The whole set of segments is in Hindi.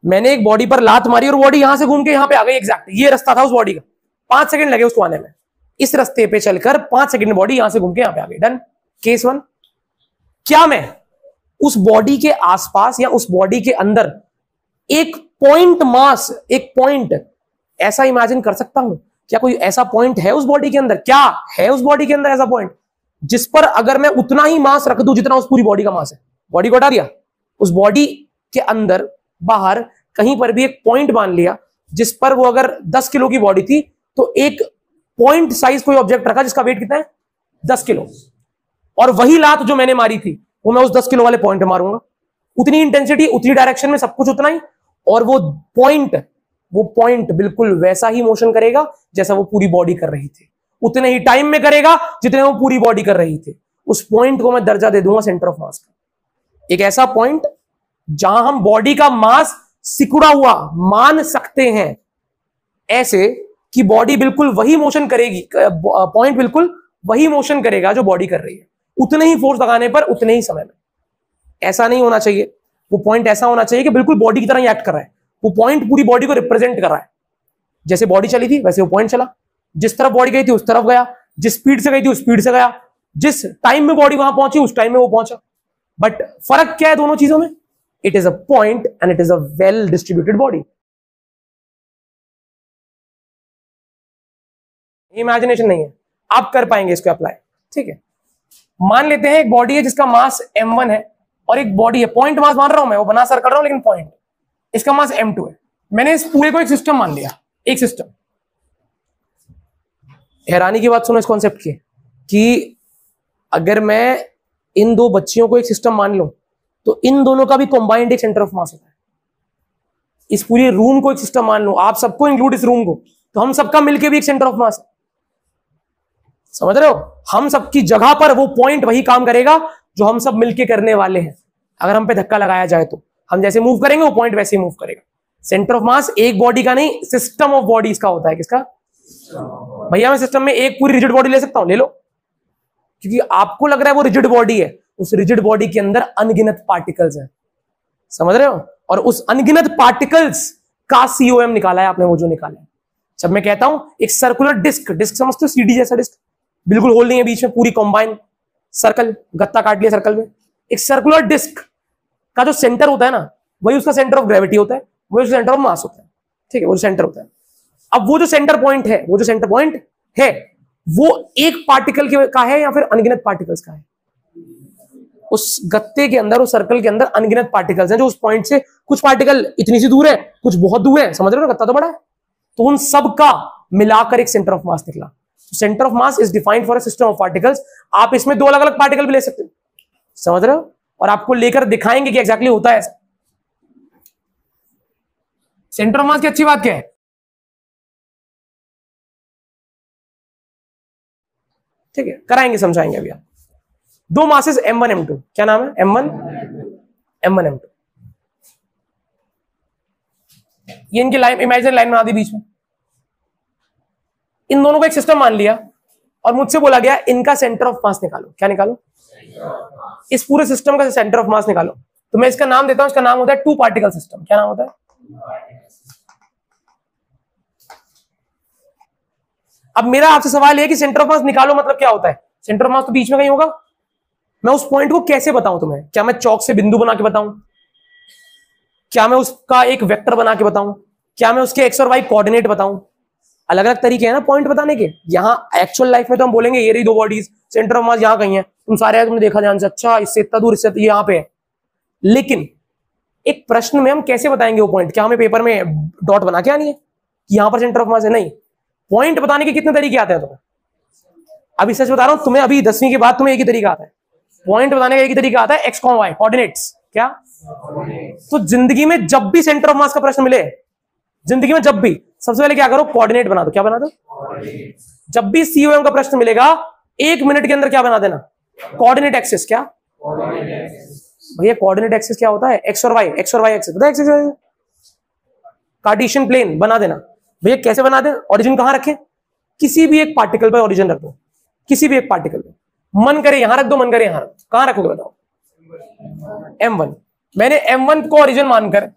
मैंने एक बॉडी पर लात मारी और बॉडी यहां से घूम के यहां पे आ गई एग्जैक्ट, ये रास्ता था उस बॉडी का, 5 सेकंड लगे उसको आने में, इस रास्ते पे चलकर 5 सेकंड में बॉडी यहां से घूम के यहां पे आ गई। डन। केस 1, क्या मैं उस बॉडी के आसपास या उस बॉडी के अंदर एक पॉइंट मास, एक पॉइंट ऐसा इमेजिन कर सकता हूं? क्या कोई ऐसा पॉइंट है उस बॉडी के अंदर? क्या है उस बॉडी के अंदर ऐसा पॉइंट जिस पर अगर मैं उतना ही मास रख दूं जितना उस पूरी बॉडी का मास है? बॉडी को हटा दिया, उस बॉडी के अंदर बाहर कहीं पर भी एक पॉइंट मान लिया जिस पर वो अगर 10 किलो की बॉडी थी तो एक पॉइंट साइज कोई ऑब्जेक्ट रखा जिसका वेट कितना है 10 किलो, और वही लात जो मैंने मारी थी वो मैं उस 10 किलो वाले पॉइंट पे मारूंगा, उतनी इंटेंसिटी, उतनी डायरेक्शन में, सब कुछ उतना ही, और वो पॉइंट बिल्कुल वैसा ही मोशन करेगा जैसा वो पूरी बॉडी कर रही थी, उतने ही टाइम में करेगा जितने वो पूरी बॉडी कर रही थी। उस पॉइंट को मैं दर्जा दे दूंगा सेंटर ऑफ मास का। एक ऐसा पॉइंट जहां हम बॉडी का मास सिकुड़ा हुआ मान सकते हैं, ऐसे कि बॉडी बिल्कुल वही मोशन करेगी, पॉइंट बिल्कुल वही मोशन करेगा जो बॉडी कर रही है, उतने ही फोर्स लगाने पर उतने ही समय में। ऐसा नहीं होना चाहिए, वो पॉइंट ऐसा होना चाहिए कि बिल्कुल बॉडी की तरह ही एक्ट कर रहा है, वो पॉइंट पूरी बॉडी को रिप्रेजेंट कर रहा है। जैसे बॉडी चली थी वैसे वो पॉइंट चला, जिस तरफ बॉडी गई थी उस तरफ गया, जिस स्पीड से गई थी उस स्पीड से गया, जिस टाइम में बॉडी वहां पहुंची उस टाइम में वो पहुंचा। बट फर्क क्या है दोनों चीजों में? It is a point and it is a well distributed body. Imagination नहीं है, आप कर पाएंगे इसको अप्लाई। ठीक है, मान लेते हैं एक बॉडी है जिसका मास m1 है और एक बॉडी है, पॉइंट मास मान रहा हूं मैं, वो बना सर कर रहा हूं लेकिन पॉइंट, इसका मास m2 है। मैंने इस पूरे को एक सिस्टम मान लिया, एक सिस्टम। हैरानी की बात सुनो इस कॉन्सेप्ट की, कि अगर मैं इन दो बच्चियों को एक सिस्टम मान लूं तो इन दोनों का भी कंबाइंड एक सेंटर ऑफ मास होता है। इस पूरे रूम को एक सिस्टम मान लूं, आप सबको इंक्लूड इस रूम को, तो हम सबका मिलके भी एक सेंटर ऑफ मास है। समझ रहे हो? हम सबकी जगह पर वो पॉइंट वही काम करेगा जो हम सब मिलके करने वाले हैं। अगर हम पे धक्का लगाया जाए तो हम जैसे मूव करेंगे वो पॉइंट वैसे ही मूव करेगा। सेंटर ऑफ मास एक बॉडी का नहीं, सिस्टम ऑफ बॉडीज का होता है। किसका? भैया मैं सिस्टम में एक पूरी रिजिड बॉडी ले सकता हूं, ले लो, क्योंकि आपको लग रहा है वो रिजिड बॉडी है, उस रिजिड बॉडी के अंदर अनगिनत पार्टिकल्स हैं। समझ रहे हो? और उस अनगिनत पार्टिकल्स का COM निकाला है आपने, वो जो निकाला है। जब मैं कहता हूं एक सर्कुलर डिस्क, डिस्क समझते हो? CD जैसा डिस्क, बिल्कुल होल नहीं है बीच में, पूरी कॉम्बाइन सर्कल, गत्ता काट लिया सर्कल में। एक सर्कुलर डिस्क का जो सेंटर होता है ना, वही उसका सेंटर ऑफ ग्रेविटी होता है, वही उसका सेंटर ऑफ मास होता है। ठीक है, वो जो सेंटर होता है। अब वो जो सेंटर पॉइंट है, वो जो सेंटर पॉइंट है वो एक पार्टिकल का है या फिर अनगिनत पार्टिकल्स का है? उस गत्ते के अंदर, उस सर्कल के अंदर अनगिनत पार्टिकल्स हैं, जो उस पॉइंट से कुछ पार्टिकल इतनी सी दूर है, कुछ बहुत दूर है। समझ रहे हो ना, गत्ता तो बड़ा है, तो उन सब का मिलाकर एक सेंटर ऑफ मास निकला। Centre of mass is defined for a system of particles. आप इसमें दो अलग अलग पार्टिकल भी ले सकते हो, समझ रहे हो? और आपको लेकर दिखाएंगे कि एग्जैक्टली होता है ऐसा। सेंटर ऑफ मास की अच्छी बात क्या है? ठीक है, कराएंगे, समझाएंगे अभी आप। दो मासेस m1 m2, क्या नाम है? m1 m2। ये इनकी लाइन, इमेजिनरी लाइन बना दी बीच में। इन दोनों को एक सिस्टम मान लिया और मुझसे बोला गया इनका सेंटर ऑफ मास निकालो। क्या निकालो? इस पूरे सिस्टम का सेंटर ऑफ मास निकालो। तो मैं इसका नाम देता हूं, इसका नाम होता है टू पार्टिकल सिस्टम। क्या नाम होता है? अब मेरा आपसे सवाल है कि सेंटर ऑफ मास निकालो मतलब क्या होता है? सेंटर ऑफ मास तो बीच में कहीं होगा। मैं उस पॉइंट को कैसे बताऊं तुम्हें? क्या मैं चौक से बिंदु बना के बताऊं? क्या मैं उसका एक वेक्टर बना के बताऊं? क्या मैं उसके एक्स और वाई कोऑर्डिनेट बताऊं? अलग अलग तरीके हैं ना पॉइंट बताने के। यहां एक्चुअल लाइफ में तो हम बोलेंगे ये रही दो बॉडीज, सेंटर ऑफ मास यहां कहीं है, तुम सारे तुमने देखा ध्यान से, अच्छा इससे इतना दूर, इससे यहां पे है। लेकिन एक प्रश्न में हम कैसे बताएंगे वो पॉइंट? क्या हमें पेपर में डॉट बना के आनी है कि यहां पर सेंटर ऑफ मास है? नहीं। पॉइंट बताने के कितने तरीके आते हैं तुम्हें? अभी सच बता रहा हूं, तुम्हें अभी 10वीं के बाद तुम्हें एक ही तरीका आता है पॉइंट बताने का। एक ही तरीका आता है, एक्स कॉम वाई कोऑर्डिनेट्स। क्या? तो जिंदगी में जब भी सेंटर ऑफ मास का प्रश्न मिले, जिंदगी में जब भी, सबसे पहले क्या करो? कोऑर्डिनेट बना दो। क्या बना दो? जब भी COM का प्रश्न मिलेगा 1 मिनट के अंदर क्या बना देना? Coordinate axis. क्या भैया कोऑर्डिनेट एक्सिस क्या होता है? एक्स और वाई, एक्स और वाई एक्सिस, पता है एक्सिस? कार्टेशियन प्लेन बना देना। भैया कैसे बना दें? ओरिजिन कहां रखें? किसी भी एक पार्टिकल पर ओरिजिन रख दो, किसी भी एक पार्टिकल पे। मन करे यहां रख दो, मन करे यहां रख दो। कहां रखोगे बताओ? m1। मैंने m1 को ओरिजिन मानकर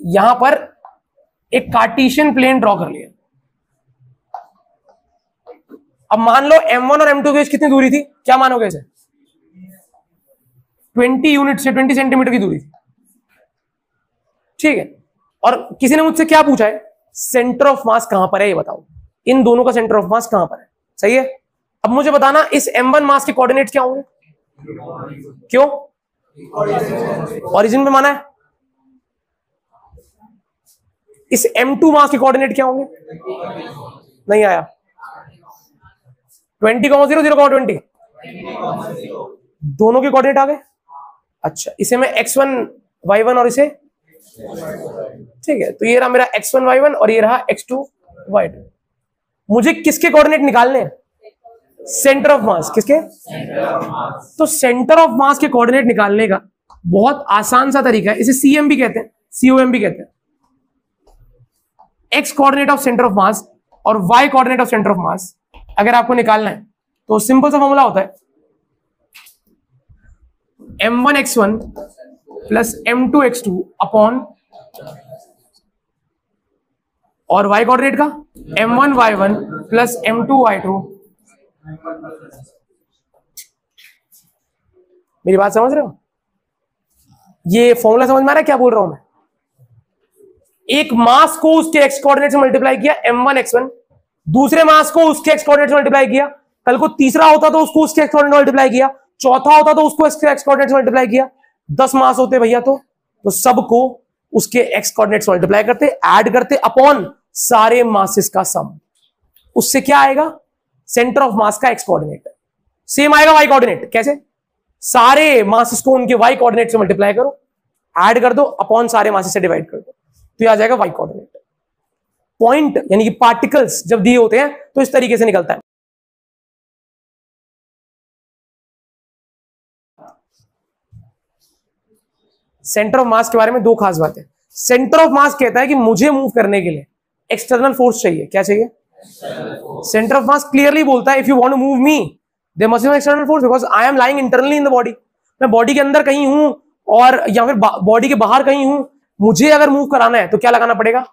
यहां पर एक कार्टेशियन प्लेन ड्रॉ कर लिया। अब मान लो m1 और m2 के बीच कितनी दूरी थी, क्या मानोगे इसे? 20 यूनिट से 20 सेंटीमीटर की दूरी थी, ठीक है। और किसी ने मुझसे क्या पूछा है, सेंटर ऑफ मास कहां पर है ये बताओ, इन दोनों का सेंटर ऑफ मास कहां पर है, सही है। अब मुझे बताना इस m1 मास के कोऑर्डिनेट्स क्या होंगे, क्यों? ओरिजिन पे माना है। इस m2 मास के कोऑर्डिनेट क्या होंगे, नहीं आया। 20,0 0,20 दोनों के कोऑर्डिनेट आ गए। अच्छा, इसे मैं x1 y1 और इसे, ठीक है, तो ये रहा मेरा x1 y1 और ये रहा x2 y2। मुझे किसके कोऑर्डिनेट निकालने हैं, सेंटर ऑफ मास। किसके? तो सेंटर ऑफ मास के कोऑर्डिनेट निकालने का बहुत आसान सा तरीका है, इसे CM भी कहते हैं, COM भी कहते हैं। x coordinate of centre of मास और y coordinate of centre of मास अगर आपको निकालना है तो सिंपल सा फॉर्मूला होता है m1 x1 plus m2 x2 upon, और y कोऑर्डिनेट का m1 y1 plus m2 y2। मेरी बात समझ रहे हो? ये फॉर्मूला समझ में आ रहा है क्या बोल रहा हूं मैं? एक मास को उसके x कोऑर्डिनेट से मल्टीप्लाई किया m1 x1, दूसरे मास को उसके x कोऑर्डिनेट से मल्टीप्लाई किया, कल को तीसरा होता तो उसको उसके x कोऑर्डिनेट मल्टीप्लाई किया, चौथा होता तो उसको उसके x कोऑर्डिनेट से मल्टीप्लाई किया। 10 मास होते भैया तो सबको उसके x कोऑर्डिनेट से मल्टीप्लाई करते, ऐड करते अपॉन सारे मासेस का सम। उससे क्या आएगा, सेंटर ऑफ मास का x कोऑर्डिनेट। सेम आएगा y कोऑर्डिनेट, कैसे? सारे मासेस को उनके y कोऑर्डिनेट से मल्टीप्लाई करो, ऐड कर दो अपॉन सारे मासेस से डिवाइड कर दो, तो आ जाएगा y कोऑर्डिनेट। पॉइंट यानी कि पार्टिकल्स जब दिए होते हैं तो इस तरीके से निकलता है। सेंटर ऑफ मास के बारे में दो खास बातें। सेंटर ऑफ मास कहता है कि मुझे मूव करने के लिए एक्सटर्नल फोर्स चाहिए। क्या चाहिए? सेंटर ऑफ मास क्लियरली बोलता है if you want to move me there must be an external force because I am lying internally in the body. मैं बॉडी के अंदर कहीं हूं और या फिर बॉडी के बाहर कहीं हूं, मुझे अगर मूव कराना है तो क्या लगाना पड़ेगा?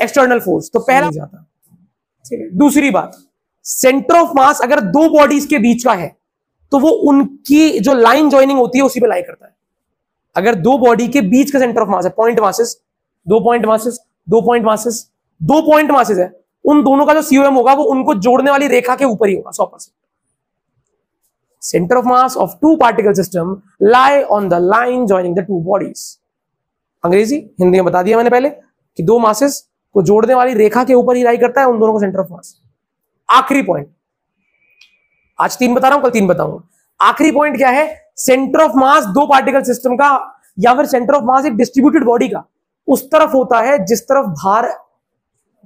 External force. तो पहला जाता, ठीक है। दूसरी बात, सेंटर ऑफ मास अगर दो बॉडीज के बीच का है तो वो उनकी जो लाइन ज्वाइनिंग होती है उसी पे लाई करता है। अगर दो बॉडी के बीच का सेंटर ऑफ मास है, पॉइंट मासेस, दो पॉइंट मासेस, दो पॉइंट मासेस, दो पॉइंट मासेस है, उन दोनों का जो COM होगा वो उनको जोड़ने वाली रेखा के ऊपर ही होगा 100%। Centre of mass of two particle system lie on the line joining the two bodies. अंग्रेजी हिंदी में बता दिया मैंने पहले कि दो मासेस को जोड़ने वाली रेखा के ऊपर ही लाई करता है उन दोनों का सेंटर ऑफ मास। आखिरी पॉइंट, आज 3 बता रहा हूं, कल 3 बताऊंगा। आखिरी पॉइंट क्या है? सेंटर ऑफ मास दो पार्टिकल सिस्टम का या फिर सेंटर ऑफ मास एक डिस्ट्रीब्यूटेड बॉडी का उस तरफ होता है जिस तरफ भार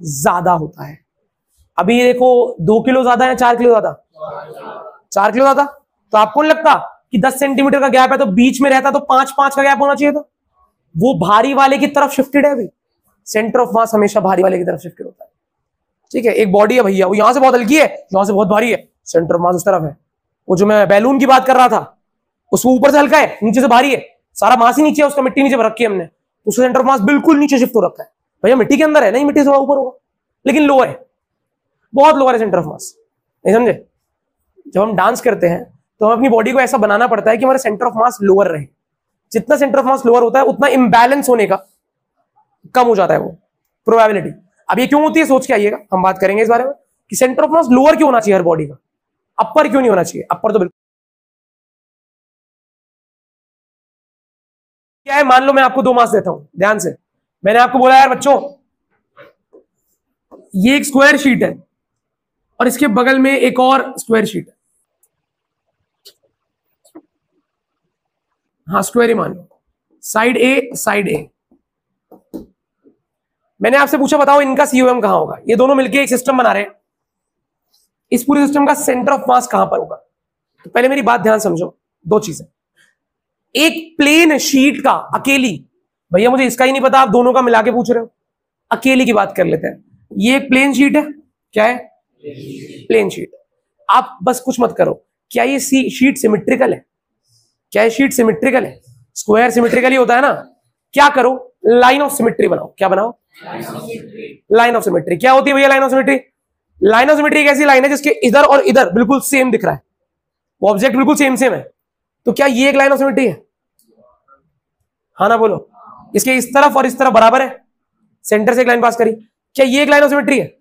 ज्यादा होता है। अभी देखो 2 किलो ज्यादा है, 4 किलो ज्यादा, 4 किलो ज्यादा। तो आपको नहीं लगता कि 10 सेंटीमीटर का गैप है तो बीच में रहता तो 5-5 का गैप होना चाहिए था? वो भारी वाले की तरफ शिफ्टेड है। अभी सेंटर ऑफ मास हमेशा भारी वाले की तरफ शिफ्टेड होता है, ठीक है। एक बॉडी है भैया, वो यहां से बहुत हल्की है, यहां से बहुत भारी है, सेंटर ऑफ मास उस तरफ है। वो जो मैं बैलून की बात कर रहा था उसको ऊपर से हल्का है, नीचे से भारी है, सारा मास ही नीचे है, उसका मिट्टी नीचे रखी है हमने, उसका सेंटर ऑफ मास बिल्कुल नीचे शिफ्ट हो रखा है। भैया मिट्टी के अंदर है, नहीं मिट्टी से थोड़ा ऊपर होगा लेकिन लोअर है, बहुत लोअर है सेंटर ऑफ मास। नहीं समझे? जब हम डांस करते हैं तो हमें अपनी बॉडी को ऐसा बनाना पड़ता है कि हमारा सेंटर ऑफ मास लोअर रहे। जितना सेंटर ऑफ मास लोअर होता है उतना इंबैलेंस होने का कम हो जाता है वो प्रोबेबिलिटी। अब ये क्यों होती है सोच के आइएगा, हम बात करेंगे इस बारे में कि सेंटर ऑफ मास लोअर क्यों होना चाहिए हर बॉडी का, अपर क्यों नहीं होना चाहिए। अपर तो बिल्कुल क्या है, मान लो मैं आपको 2 मास देता हूं, ध्यान से। मैंने आपको बोला यार बच्चों ये एक स्क्वायर शीट है और इसके बगल में एक और स्क्वायर शीट है, हाँ स्क्वायर ही मान लो, साइड ए साइड ए। मैंने आपसे पूछा बताओ इनका COM कहां होगा। ये दोनों मिलके एक सिस्टम बना रहे हैं, इस पूरे सिस्टम का सेंटर ऑफ मास कहां पर होगा। तो पहले मेरी बात ध्यान समझो, 2 चीजें। एक प्लेन शीट का अकेली, भैया मुझे इसका ही नहीं पता, आप दोनों का मिला के पूछ रहे हो, अकेली की बात कर लेते हैं। ये एक प्लेन शीट है, क्या है? Plane sheet. आप बस कुछ मत करो, क्या ये शीट सिमेट्रिकल है? क्या ये शीट सिमेट्रिकल है? स्क्वायर सिमेट्रिकल ही होता है ना, क्या करो, लाइन ऑफ सिमेट्री बनाओ। क्या बनाओ? Line of symmetry. क्या होती है भैया line of symmetry? Line of symmetry एक ऐसी लाइन है जिसके इधर और इधर बिल्कुल सेम दिख रहा है, वो ऑब्जेक्ट बिल्कुल सेम सेम है। तो क्या ये एक लाइन ऑफ सिमेट्री है? हाँ ना बोलो। इसके इस तरफ और इस तरफ बराबर है, सेंटर से एक लाइन पास करी, क्या ये एक लाइन ऑफ सिमेट्री है?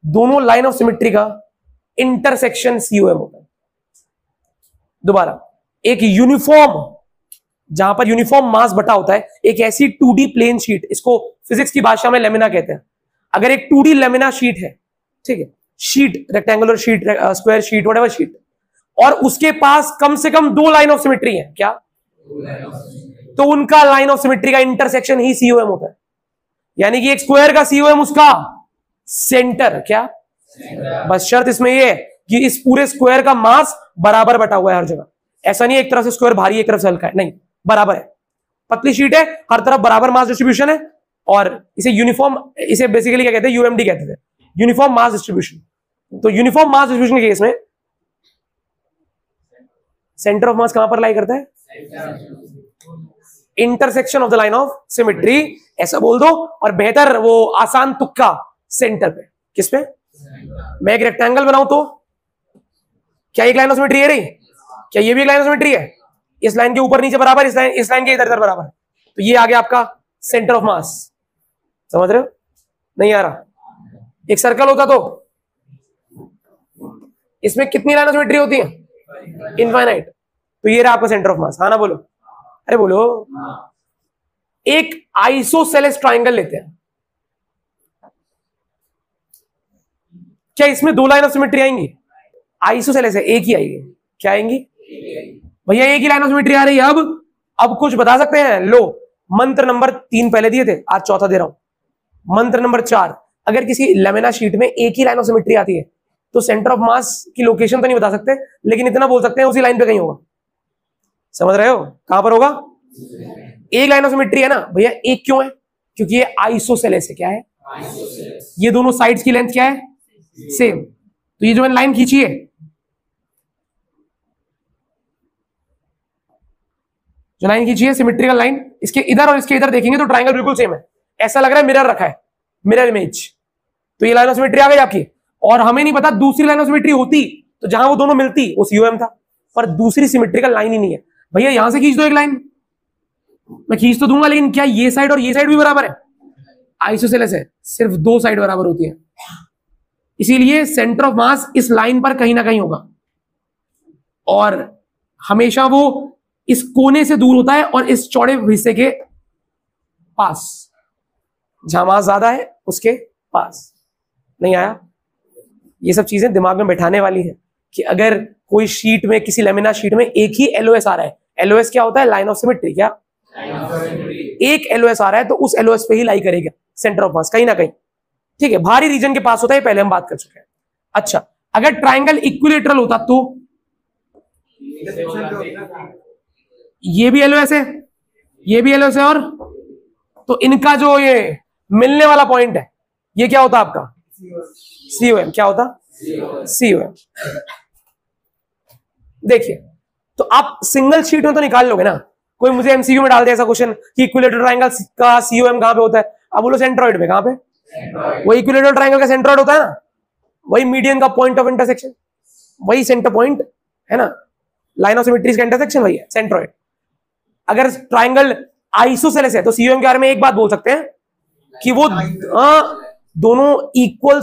दोनों लाइन ऑफ सिमेट्री का इंटरसेक्शन COM होता है। दोबारा, एक यूनिफॉर्म, जहां पर यूनिफॉर्म मास बटा होता है, एक ऐसी 2D प्लेन शीट, इसको फिजिक्स की भाषा में लेमिना कहते हैं। अगर एक 2D लेमिना शीट है, ठीक है, sheet, rectangular sheet, square sheet, whatever sheet, और उसके पास कम से कम दो लाइन ऑफ सिमेट्री है, क्या? तो उनका लाइन ऑफ सिमेट्री का इंटरसेक्शन ही COM होता है। यानी कि एक स्क्वायर का COM उसका सेंटर, क्या? बस शर्त इसमें यह है कि इस पूरे स्क्वायर का मास बराबर बटा हुआ है हर जगह। ऐसा नहीं एक तरफ से स्क्वायर भारी, एक तरफ से हल्का है, नहीं, बराबर है। पतली शीट है, हर तरफ बराबर मास डिस्ट्रीब्यूशन है, और इसे यूनिफॉर्म, इसे बेसिकली क्या कहते हैं? UMD कहते थे, यूनिफॉर्म मास डिस्ट्रीब्यूशन। तो यूनिफॉर्म मास डिस्ट्रीब्यूशन के केस में सेंटर ऑफ मास कहां पर लाई करता है? Intersection of the line of symmetry, ऐसा बोल दो, और बेहतर वो आसान तुक्का सेंटर पे। किस पे? मैं एक रेक्टेंगल बनाऊं तो क्या एक लाइन ऑफ सिमेट्री है रही? क्या ये भी एक लाइन ऑफ सिमेट्री है? इस लाइन के ऊपर नीचे बराबर, इस लाइन के इधर इधर बराबर, तो ये आ गया आपका सेंटर ऑफ मास। समझ रहे हो? नहीं आ रहा? एक सर्कल होता तो इसमें कितनी लाइन ऑफ सिमेट्री होती है? इनफाइनाइट। तो ये रहा आपका सेंटर ऑफ मास। हाँ ना बोलो, अरे बोलो। एक आइसोसेलेस ट्राइंगल लेते हैं, क्या इसमें दो लाइन ऑफ सिमेट्री आएंगी? आइसोसेलेस है, एक ही आएगी। क्या आएंगी भैया? एक ही लाइन ऑफ सिमेट्री आ रही है। अब कुछ बता सकते हैं? लो, मंत्र नंबर 3 पहले दिए थे, आज चौथा दे रहा हूं। मंत्र नंबर 4, अगर किसी लेमिना शीट में एक ही लाइन ऑफ सिमेट्री आती है तो सेंटर ऑफ मास की लोकेशन तो नहीं बता सकते, लेकिन इतना बोल सकते हैं उसी लाइन पे कहीं होगा। समझ रहे हो? कहां पर होगा? एक लाइन ऑफ सिमेट्री है ना भैया, एक क्यों है? क्योंकि ये आइसोसेलेस है। क्या है? ये दोनों साइड्स की लेंथ क्या है? सेम। तो ये जो मैंने लाइन खींची है, जो लाइन खींची है सिमेट्रिकल लाइन, इसके इधर और इसके इधर देखेंगे तो ट्राइंगल बिल्कुल सेम है। ऐसा लग रहा है मिरर रखा है, मिरर इमेज। तो ये लाइन ऑफ सिमेट्री आ गई आपकी। और हमें नहीं पता दूसरी लाइन ऑफ सिमेट्री होती तो जहां वो दोनों मिलती वो COM था, पर दूसरी सिमेट्रिकल लाइन ही नहीं है। भैया यहां से खींच दो एक लाइन, मैं खींच तो दूंगा, लेकिन क्या ये साइड और ये साइड भी बराबर है? आइसोसेलेस है, सिर्फ दो साइड बराबर होती है। इसीलिए सेंटर ऑफ मास इस लाइन पर कहीं ना कहीं होगा, और हमेशा वो इस कोने से दूर होता है और इस चौड़े हिस्से के पास, जहां मास ज्यादा है उसके पास। नहीं आया? ये सब चीजें दिमाग में बैठाने वाली है कि अगर कोई शीट में, किसी लेमिना शीट में एक ही LOS आ रहा है, LOS क्या होता है? Line of symmetry. क्या? एक LOS आ रहा है तो उस LOS पे ही लाई करेगा सेंटर ऑफ मास कहीं ना कहीं, ठीक है? भारी रीजन के पास होता है, पहले हम बात कर चुके हैं। अच्छा, अगर ट्राइंगल इक्विलेटरल होता तो ये भी LOS है, ये भी LOS है, और तो इनका जो ये मिलने वाला पॉइंट है ये क्या होता आपका? COM। क्या होता? COM। देखिए, तो आप सिंगल शीट में तो निकाल लोगे ना। कोई मुझे MCQ में डाल दे ऐसा क्वेश्चन कि इक्विलेटरल ट्राइंगल का COM कहां पे होता है, अब बोलो सेंट्रॉइड पे। कहां पे? वही इक्विलेटरल ट्राइंगल का सेंट्रॉइड होता है ना, वही मीडियन का पॉइंट ऑफ इंटरसेक्शन, वही सेंटर पॉइंट है ना, लाइन ऑफ सिमेट्री का इंटरसेक्शन वही है सेंट्रॉइड। अगर ट्राइंगल आइसोसेलेस है तो COM के बारे में एक बात बोल सकते हैं कि वो दोनों इक्वल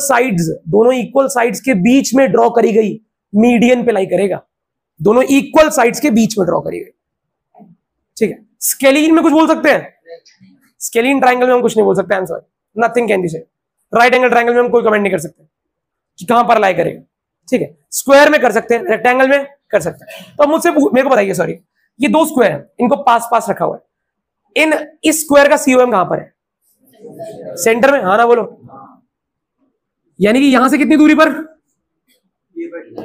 साइड्स के बीच में ड्रॉ करी गई मीडियन पे लाई करेगा, दोनों इक्वल साइड्स के बीच में ड्रॉ करी गई, ठीक है? स्केलीन में कुछ बोल सकते हैं? स्केलीन ट्राइंगल में हम कुछ नहीं बोल सकते, answer nothing can be said. Right angle triangle में हम कोई कमेंट नहीं कर सकते कि कहां पर लाई करेगा, ठीक है? स्क्वायर में कर सकते हैं, रेक्टेंगल में कर सकते हैं। तो मुझसे मेरे को बताइए, सॉरी, ये दो स्क्वायर हैं, इनको पास पास रखा हुआ है, इस स्क्वायर का COM कहां पर है? सेंटर में। हाँ ना बोलो? यानी कि यहां से कितनी दूरी पर?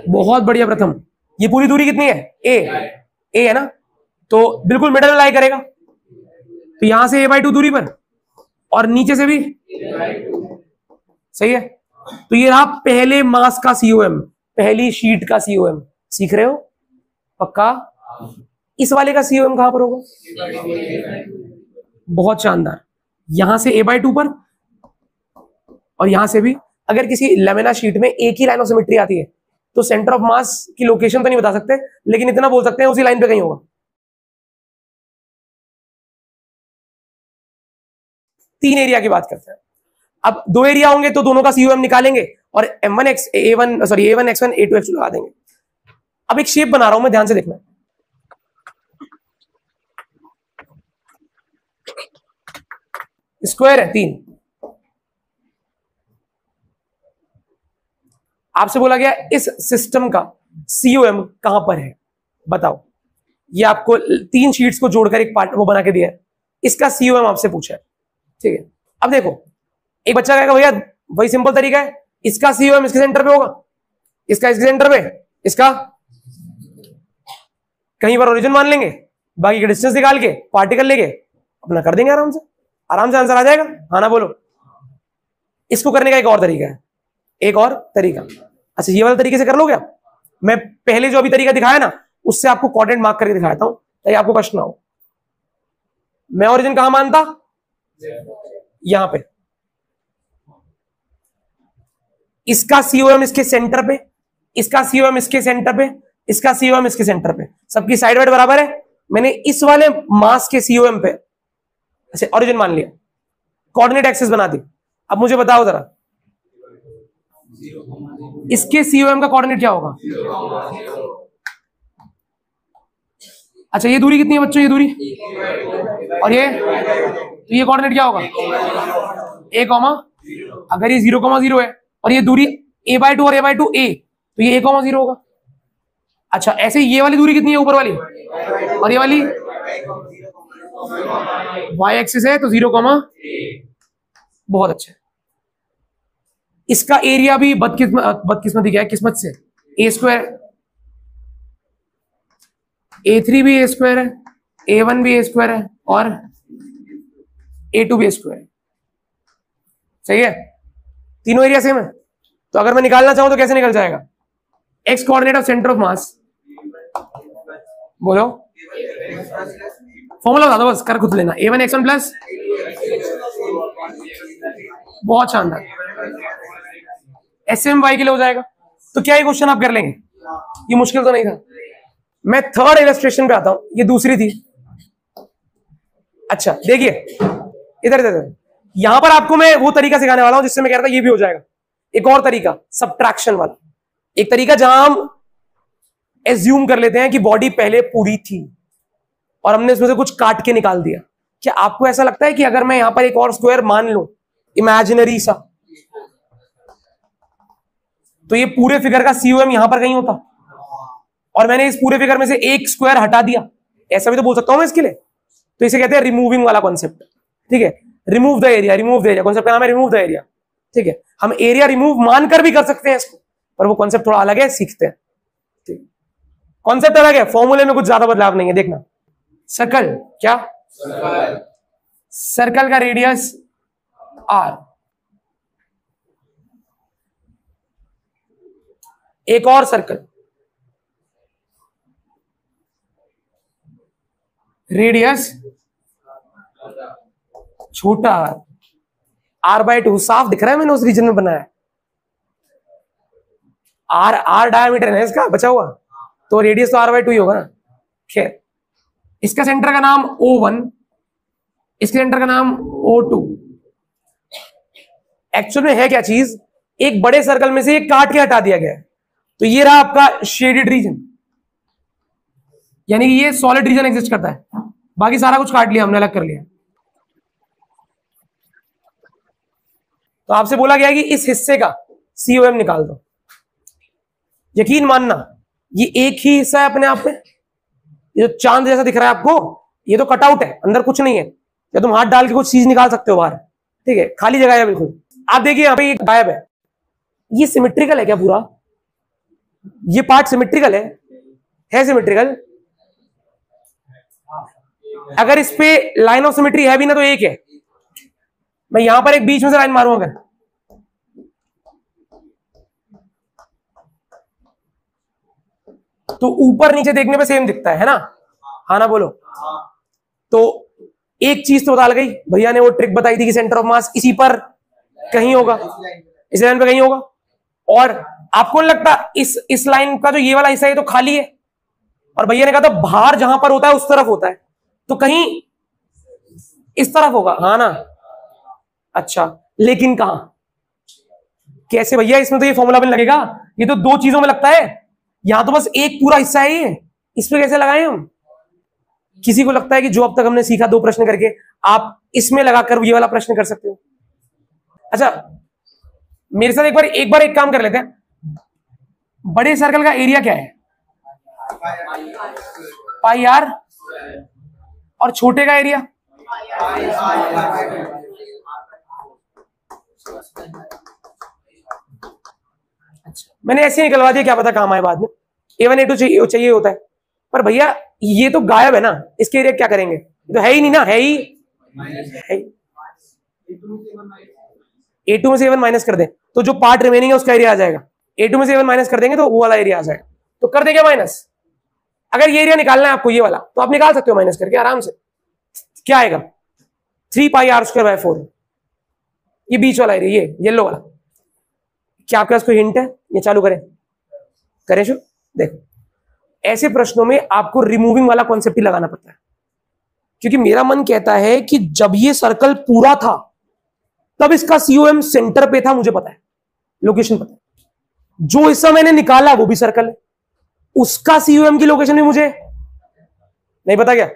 बहुत बढ़िया प्रथम, ये पूरी दूरी कितनी है? A है ना, तो बिल्कुल मिडल में लाई करेगा। तो यहां से A/2 दूरी पर, और नीचे से भी सही है। तो ये रहा पहले मास का COM, पहली शीट का COM। सीख रहे हो पक्का? इस वाले का COM कहां पर होगा? बहुत शानदार। यहां से a/2 पर और यहां से भी। अगर किसी लेमिना शीट में एक ही लाइन ऑफ सिमेट्री आती है तो सेंटर ऑफ मास की लोकेशन तो नहीं बता सकते, लेकिन इतना बोल सकते हैं उसी लाइन पे कहीं होगा। 3 एरिया की बात करते हैं। अब 2 एरिया होंगे तो दोनों का COM निकालेंगे और A1x1 A2x लगा देंगे। अब एक शेप बना रहा हूं मैं, ध्यान से देखना। स्क्वायर है 3। आपसे बोला गया इस सिस्टम का COM कहां पर है, बताओ। ये आपको 3 शीट्स को जोड़कर एक पार्ट वो बना के दिया है, इसका COM आपसे पूछा है, ठीक है। अब देखो, एक बच्चा कहेगा भैया वही सिंपल तरीका है, इसका COM इसके सेंटर पे होगा, इसका इसके सेंटर पे, इसका कहीं पर ओरिजिन मान लेंगे, बाकी का डिस्टेंस निकाल के पार्टिकल लेके अपना कर देंगे आराम से आंसर आ जाएगा। हाँ ना बोलो। इसको करने का एक और तरीका है, एक और तरीका। अच्छा, ये वाला तरीके से कर लोगे आप। मैं पहले जो अभी तरीका दिखाया ना, उससे आपको कोऑर्डिनेट मार्क करके दिखाता हूं ताकि आपको कष्ट ना हो। मैं ओरिजिन कहां मानता, यहां पे। इसका COM इसके सेंटर पे, इसका COM इसके सेंटर पे, इसका COM इसके सेंटर पे, सबकी साइड वाइड बराबर है। मैंने इस वाले मास के COM पे ऐसे ओरिजिन मान लिया, कोऑर्डिनेट एक्सिस बना दी। अब मुझे बताओ जरा, इसके COM का कोऑर्डिनेट क्या होगा। अच्छा, ये दूरी कितनी है बच्चों, ये दूरी, और ये, तो ये कोऑर्डिनेट क्या होगा, a, अगर ये 0,0 है और ये दूरी a/2 और a/2 a, तो ये a,0 होगा। अच्छा, ऐसे ये वाली दूरी कितनी है ऊपर वाली, और ये वाली y एक्सिस है तो 0, बहुत अच्छा। इसका एरिया भी बदकिस्मती क्या है, किस्मत से a², A3 भी A² है, A1 भी A² है और A2 भी A² है। सही है, तीनों एरिया सेम है। तो अगर मैं निकालना चाहूं तो कैसे निकल जाएगा, x coordinate of centre of मास, बोलो फॉर्मूला बता दो बस, कर खुद लेना। A1x1 प्लस, बहुत शानदार, SMY के लिए हो जाएगा। तो क्या ये क्वेश्चन आप कर लेंगे, ये मुश्किल तो नहीं था। मैं थर्ड इलस्ट्रेशन पे आता हूं, ये दूसरी थी। अच्छा देखिए, इधर इधर यहां पर आपको मैं वो तरीका सिखाने वाला हूं जिससे मैं कह रहा था ये भी हो जाएगा। एक और तरीका, सबट्रैक्शन वाला, एक तरीका जहां हम एज्यूम कर लेते हैं कि बॉडी पहले पूरी थी और हमने इसमें से कुछ काट के निकाल दिया। क्या आपको ऐसा लगता है कि अगर मैं यहां पर एक और स्क्वायर मान लूं, इमेजिनरी सा, तो ये पूरे फिगर का COM यहां पर कहीं होता, और मैंने इस पूरे फिगर में से एक स्क्वायर हटा दिया, ऐसा भी तो बोल सकता हूं मैं इसके लिए। तो इसे कहते हैं रिमूविंग वाला कॉन्सेप्ट, ठीक है। Remove the area, remove the area concept का नाम है रिमूव द एरिया, ठीक है। हम एरिया रिमूव मानकर भी कर सकते हैं इसको, पर वो कॉन्सेप्ट थोड़ा अलग है, सीखते हैं, ठीक। कॉन्सेप्ट अलग है, फॉर्मूले में कुछ ज्यादा बदलाव नहीं है। देखना, सर्कल, क्या सर्कल का रेडियस R, एक और सर्कल, रेडियस छोटा R/2, साफ दिख रहा है, मैंने उस रीजन में बनाया। R डायमीटर है इसका बचा हुआ, तो रेडियस तो R/2 ही होगा ना। खैर, इसका सेंटर का नाम O1, इसके सेंटर का नाम O2। एक्चुअल में है क्या चीज, एक बड़े सर्कल में से एक काट के हटा दिया गया है, तो ये रहा आपका शेडेड रीजन, यानी कि ये सॉलिड रीजन एग्जिस्ट करता है, बाकी सारा कुछ काट लिया हमने, अलग कर लिया। तो आपसे बोला गया कि इस हिस्से का COM निकाल दो। यकीन मानना, ये एक ही हिस्सा है अपने आप में। ये जो चांद जैसा दिख रहा है आपको, ये तो कटआउट है, अंदर कुछ नहीं है, या तुम हाथ डाल के कुछ चीज निकाल सकते हो बाहर, ठीक है, खाली जगह है बिल्कुल। आप देखिए यहाँ पे ये गायब है, ये सिमेट्रिकल है क्या पूरा, ये पार्ट सिमेट्रिकल है सिमेट्रिकल। अगर इस पे लाइन ऑफ सिमेट्री है भी ना तो एक है। मैं यहां पर एक बीच में से लाइन मारूंगा, अगर तो ऊपर नीचे देखने पे सेम दिखता है ना, हाँ ना बोलो। तो एक चीज तो बता गई भैया ने, वो ट्रिक बताई थी कि सेंटर ऑफ मास इसी पर कहीं होगा, इस लाइन पे कहीं होगा। और आपको नहीं लगता इस लाइन का जो ये वाला हिस्सा है तो खाली है, और भैया ने कहा था भार जहां पर होता है उस तरफ होता है, तो कहीं इस तरफ होगा, हाँ ना। अच्छा, लेकिन कहां, कैसे भैया, इसमें तो ये फॉर्मूला भी लगेगा, ये तो दो चीजों में लगता है, यहां तो बस एक पूरा हिस्सा है ये, इस पे कैसे लगाएं हम। किसी को लगता है कि जो अब तक हमने सीखा 2 प्रश्न करके, आप इसमें लगाकर ये वाला प्रश्न कर सकते हो। अच्छा, मेरे साथ एक बार एक काम कर लेते हैं। बड़े सर्कल का एरिया क्या है? पाई आर। और छोटे का एरिया? अच्छा, मैंने ऐसे ही निकलवा दिया, क्या पता काम आए बाद में। A1 A2 चाहिए होता है, पर भैया ये तो गायब है ना, इसके एरिया क्या करेंगे, तो है ही नहीं ना, है ही A2 में से A1 माइनस कर दें तो जो पार्ट रिमेनिंग है उसका एरिया आ जाएगा। A2 में से A1 माइनस कर देंगे तो वो वाला एरिया आ जाएगा। तो कर देंगे माइनस। अगर ये एरिया निकालना है आपको, ये वाला, तो आप निकाल सकते हो माइनस करके आराम से। क्या आएगा? 3 पाई आर स्क्वायर बाय 4। ये बीच वाला एरिया, ये येलो वाला। क्या आपके पास कोई हिंट है? ये चालू करें शो। देखो, ऐसे प्रश्नों में आपको रिमूविंग वाला कॉन्सेप्ट ही लगाना पड़ता है, क्योंकि मेरा मन कहता है कि जब ये सर्कल पूरा था तब इसका COM सेंटर पे था, मुझे पता है, लोकेशन पता है। जो हिस्सा मैंने निकाला वो भी सर्कल है, उसका COM की लोकेशन भी मुझे नहीं पता। क्या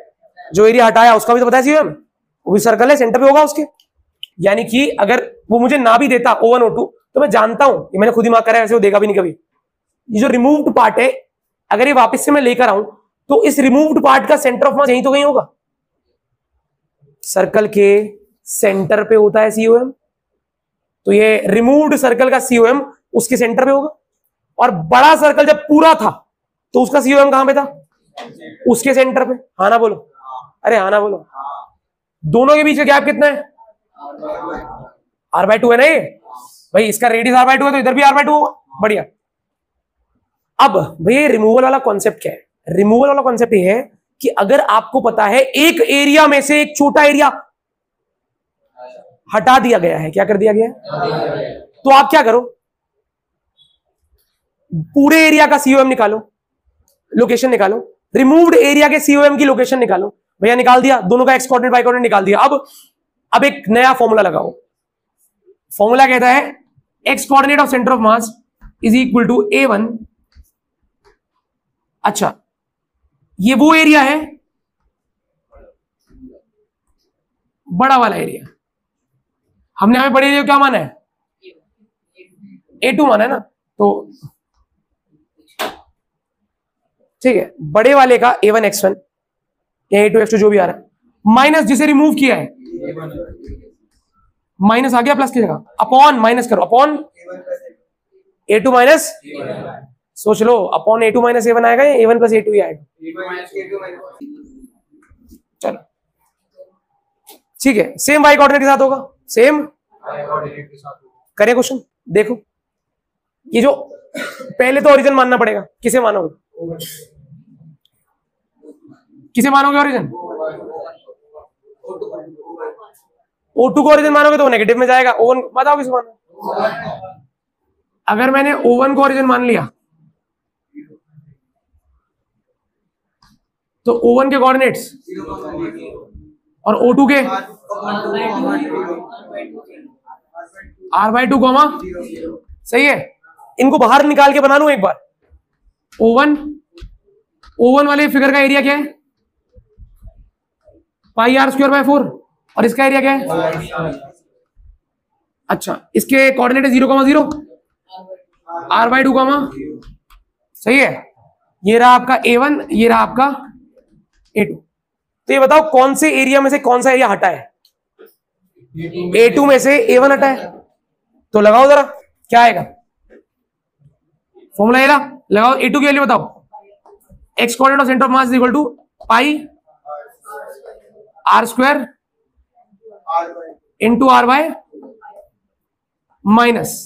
जो एरिया हटाया उसका भी तो पता है COM, वो भी सर्कल है, सेंटर पे होगा उसके। यानी कि अगर वो मुझे ना भी देता O1 O2 तो मैं जानता हूं, ये मैंने खुद ही मार्क करा है, वैसे वो देगा भी नहीं कभी। ये जो रिमूव्ड पार्ट है, अगर ये वापस से मैं लेकर आऊं तो इस रिमूव्ड पार्ट का सेंटर ऑफ मास यहीं तो कहीं होगा। सर्कल के सेंटर पे होता है COM, तो ये रिमूव्ड सर्कल का COM उसके सेंटर पे होगा। और बड़ा सर्कल जब पूरा था तो उसका COM कहां पे था? उसके सेंटर पे। हाँ ना बोलो, अरे हाँ ना बोलो। दोनों के बीच का गैप कितना है? R/2 है ना ये भाई, इसका रेडियस R/2 है तो इधर भी R/2 होगा। बढ़िया। अब भैया रिमूवल वाला कॉन्सेप्ट क्या है? रिमूवल वाला कॉन्सेप्ट ये है कि अगर आपको पता है एक एरिया में से एक छोटा एरिया हटा दिया गया है, क्या कर दिया गया है, तो आप क्या करो, पूरे एरिया का COM निकालो, लोकेशन निकालो, रिमूव्ड एरिया के COM की लोकेशन निकालो। भैया निकाल दिया, दोनों का x कोऑर्डिनेट y कोऑर्डिनेट निकाल दिया। अब एक नया फॉर्मूला लगाओ। फॉर्मूला कहता है x coordinate of centre of mass is equal to A1। अच्छा, ये वो एरिया है, बड़ा वाला एरिया। हमने हमें बड़े एरिया क्या माना है? A2 माना है ना, तो ठीक है, बड़े वाले का A1 x1 या A2 x2 जो भी आ रहा है, माइनस जिसे रिमूव किया है, माइनस आ गया प्लस की जगह, अपॉन माइनस करो, अपॉन A2 माइनस, सोच लो, अपॉन A2 माइनस A1 आएगा या A1 प्लस A2 ही आएगा? चलो ठीक है, सेम y कोऑर्डिनेट के साथ होगा, सेम करें क्वेश्चन। देखो, ये जो पहले तो ओरिजिन मानना पड़ेगा। किसे मानोगे? किसे मानोगे ओरिजिन? O2 को ओरिजिन मानोगे तो नेगेटिव में जाएगा। O1 बताओ किसे मानो? अगर मैंने O1 को ओरिजिन मान लिया तो O1 के कोऑर्डिनेट्स और O2 के R/2 कॉमा, सही है। इनको बाहर निकाल के बना लूं एक बार। O1 वाले फिगर का एरिया क्या है? Pi R square by 4। और इसका एरिया क्या है? अच्छा, इसके कोऑर्डिनेट 0,0 R/2 कॉमा, सही है। ये रहा आपका A1, ये रहा आपका A2। तो ये बताओ कौन से एरिया में से कौन सा एरिया हटा है? A2 में से A1 हटा है, तो लगाओ जरा क्या आएगा फॉर्मूला। ये लगाओ, A2 की वैल्यू बताओ। x coordinate of centre of mass is equal to pi R square into R/, minus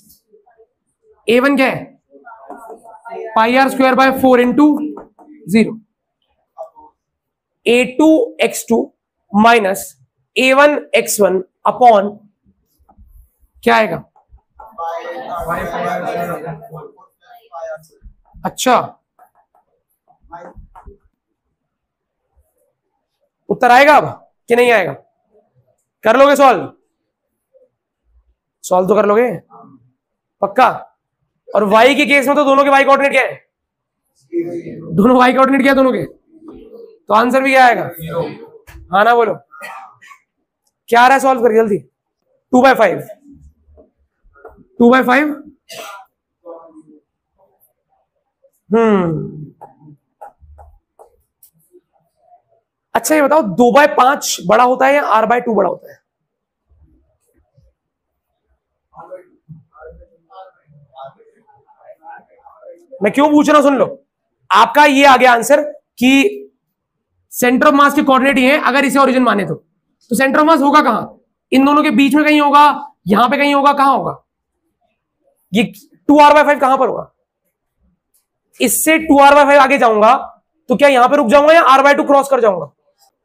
A1 क्या है? Pi R square by 4 into 0। A2 x2 minus A1x1 upon क्या आएगा? अच्छा, उत्तर आएगा अब कि नहीं आएगा? कर लोगे सॉल्व? सॉल्व तो कर लोगे पक्का? और y के केस में तो दोनों के y कोऑर्डिनेट क्या है? दोनों y कोऑर्डिनेट क्या है दोनों के? तो आंसर भी क्या आएगा? हाँ ना बोलो, क्या आ रहा है? सॉल्व कर जल्दी। 2/5 2/5 अच्छा ये बताओ 2/5 बड़ा होता है या R/2 बड़ा होता है? मैं क्यों पूछ रहा हूं सुन लो। आपका ये आ गया आंसर कि सेंटर ऑफ मास के कोऑर्डिनेट ये है, अगर इसे ओरिजिन माने तो सेंटर ऑफ मास होगा कहां? इन दोनों के बीच में कहीं होगा, यहां पे कहीं होगा, कहां होगा? ये 2R/5 कहां पर होगा? इससे 2R/5 आगे जाऊंगा तो क्या यहां पे रुक जाऊंगा या R/2 क्रॉस कर जाऊंगा?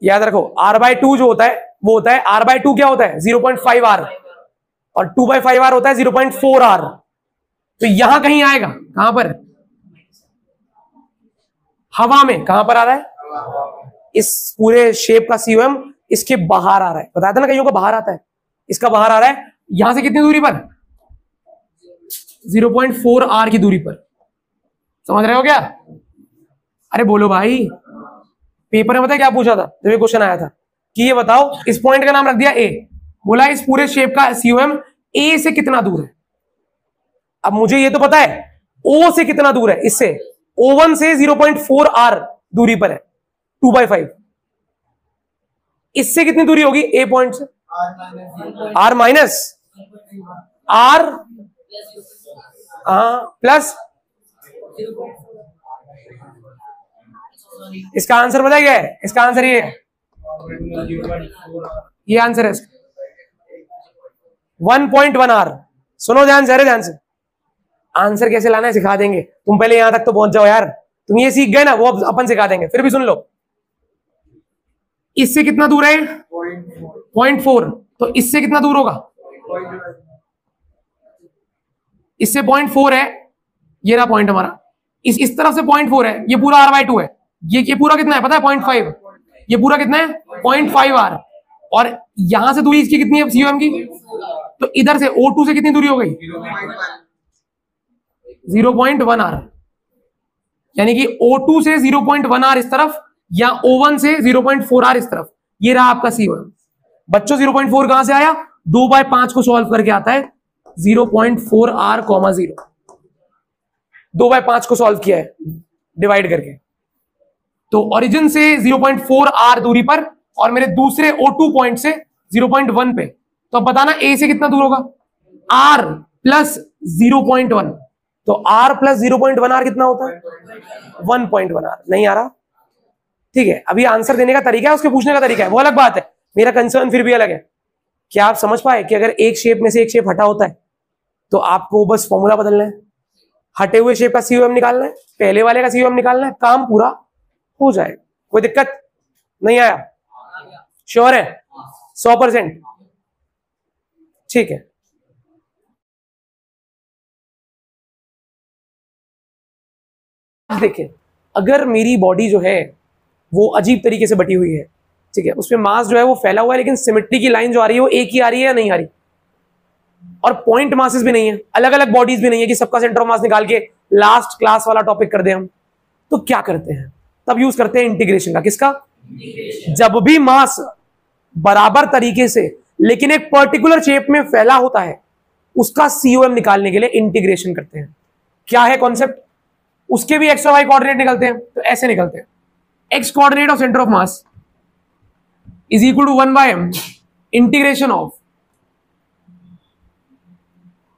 याद रखो R/2 जो होता है वो होता है R/2 क्या होता है? 0.5R और 2/5R होता है 0.4R। तो यहां कहीं आएगा, कहां पर? हवा में। कहां पर आ रहा है? इस पूरे शेप का COM इसके बाहर आ रहा है। बताया था ना कईयों का बाहर आता है, इसका बाहर आ रहा है। यहां से कितनी दूरी पर? 0.4R की दूरी पर। समझ रहे हो क्या? अरे बोलो भाई, पेपर में पता है क्या पूछा था जब ये क्वेश्चन आया था कि ये बताओ, इस पॉइंट का नाम रख दिया A, बोला इस पूरे शेप का COM A से कितना दूर है। अब मुझे ये तो पता है O से कितना दूर है, इससे O1 से 0.4R दूरी पर है 2/5। इससे कितनी दूरी होगी A पॉइंट से? R minus R plus. इसका आंसर पता है क्या है? इसका आंसर ये आंसर है 1.1R। सुनो ध्यान से, ध्यान से। आंसर कैसे लाना है सिखा देंगे, तुम पहले यहां तक तो पहुंच जाओ यार। तुम ये सीख गए ना, वो अपन सिखा देंगे। फिर भी सुन लो, इससे कितना दूर है? 0.4। तो इससे कितना दूर होगा? इससे 0.4 है, ये रहा पॉइंट हमारा। इस तरफ से 0.4 है, ये पूरा R/2 है। ये पूरा कितना है पता है? 0.5। ये पूरा कितना है? 0.5R। और यहां से दूरी इसकी कितनी है COM की? तो इधर से O2 से कितनी दूरी हो गई? 0.1R। यानी कि O2 से 0.1R इस तरफ, या O1 से 0.4R इस तरफ। ये रहा आपका COM। बच्चों 0.4 कहां से आया? 2/5 को सॉल्व करके आता है 0.4R, 0। 2/5 को सॉल्व किया है डिवाइड करके। तो ओरिजिन से 0.4R दूरी पर और मेरे दूसरे O2 पॉइंट से 0.1 पे। तो अब बताना A से कितना दूर होगा? R plus 0.1। तो R प्लस 0.1R कितना होता है? 1.1R। नहीं आ रहा? ठीक है, अभी आंसर देने का तरीका है, उसके पूछने का तरीका है, वो अलग बात है। मेरा कंसर्न फिर भी अलग है। क्या आप समझ पाए कि अगर एक शेप में से एक शेप हटा होता है तो आपको बस फॉर्मूला बदलना है, हटे हुए शेप का COM निकालना है, पहले वाले का COM निकालना है, काम पूरा हो जाएगा। कोई दिक्कत नहीं आया? श्योर है? 100%? ठीक है। देखिए, अगर मेरी बॉडी जो है वो अजीब तरीके से बटी हुई है, ठीक है, उसमें मास जो है वो फैला हुआ है, लेकिन सिमेट्री की लाइन जो आ रही है वो एक ही आ रही है या नहीं आ रही, और पॉइंट मासेस भी नहीं है, अलग अलग बॉडीज भी नहीं है कि सबका सेंटर ऑफ मास निकाल के लास्ट क्लास वाला टॉपिक कर दे हम। तो क्या करते हैं? तब यूज करते हैं इंटीग्रेशन का। किसका? जब भी मास बराबर तरीके से लेकिन एक पर्टिकुलर शेप में फैला होता है, उसका COM निकालने के लिए इंटीग्रेशन करते हैं। क्या है कॉन्सेप्ट? उसके भी एक्स और वाई कोऑर्डिनेट निकलते हैं। तो ऐसे निकलते हैं, x coordinate of centre of mass is equal to 1/m integration of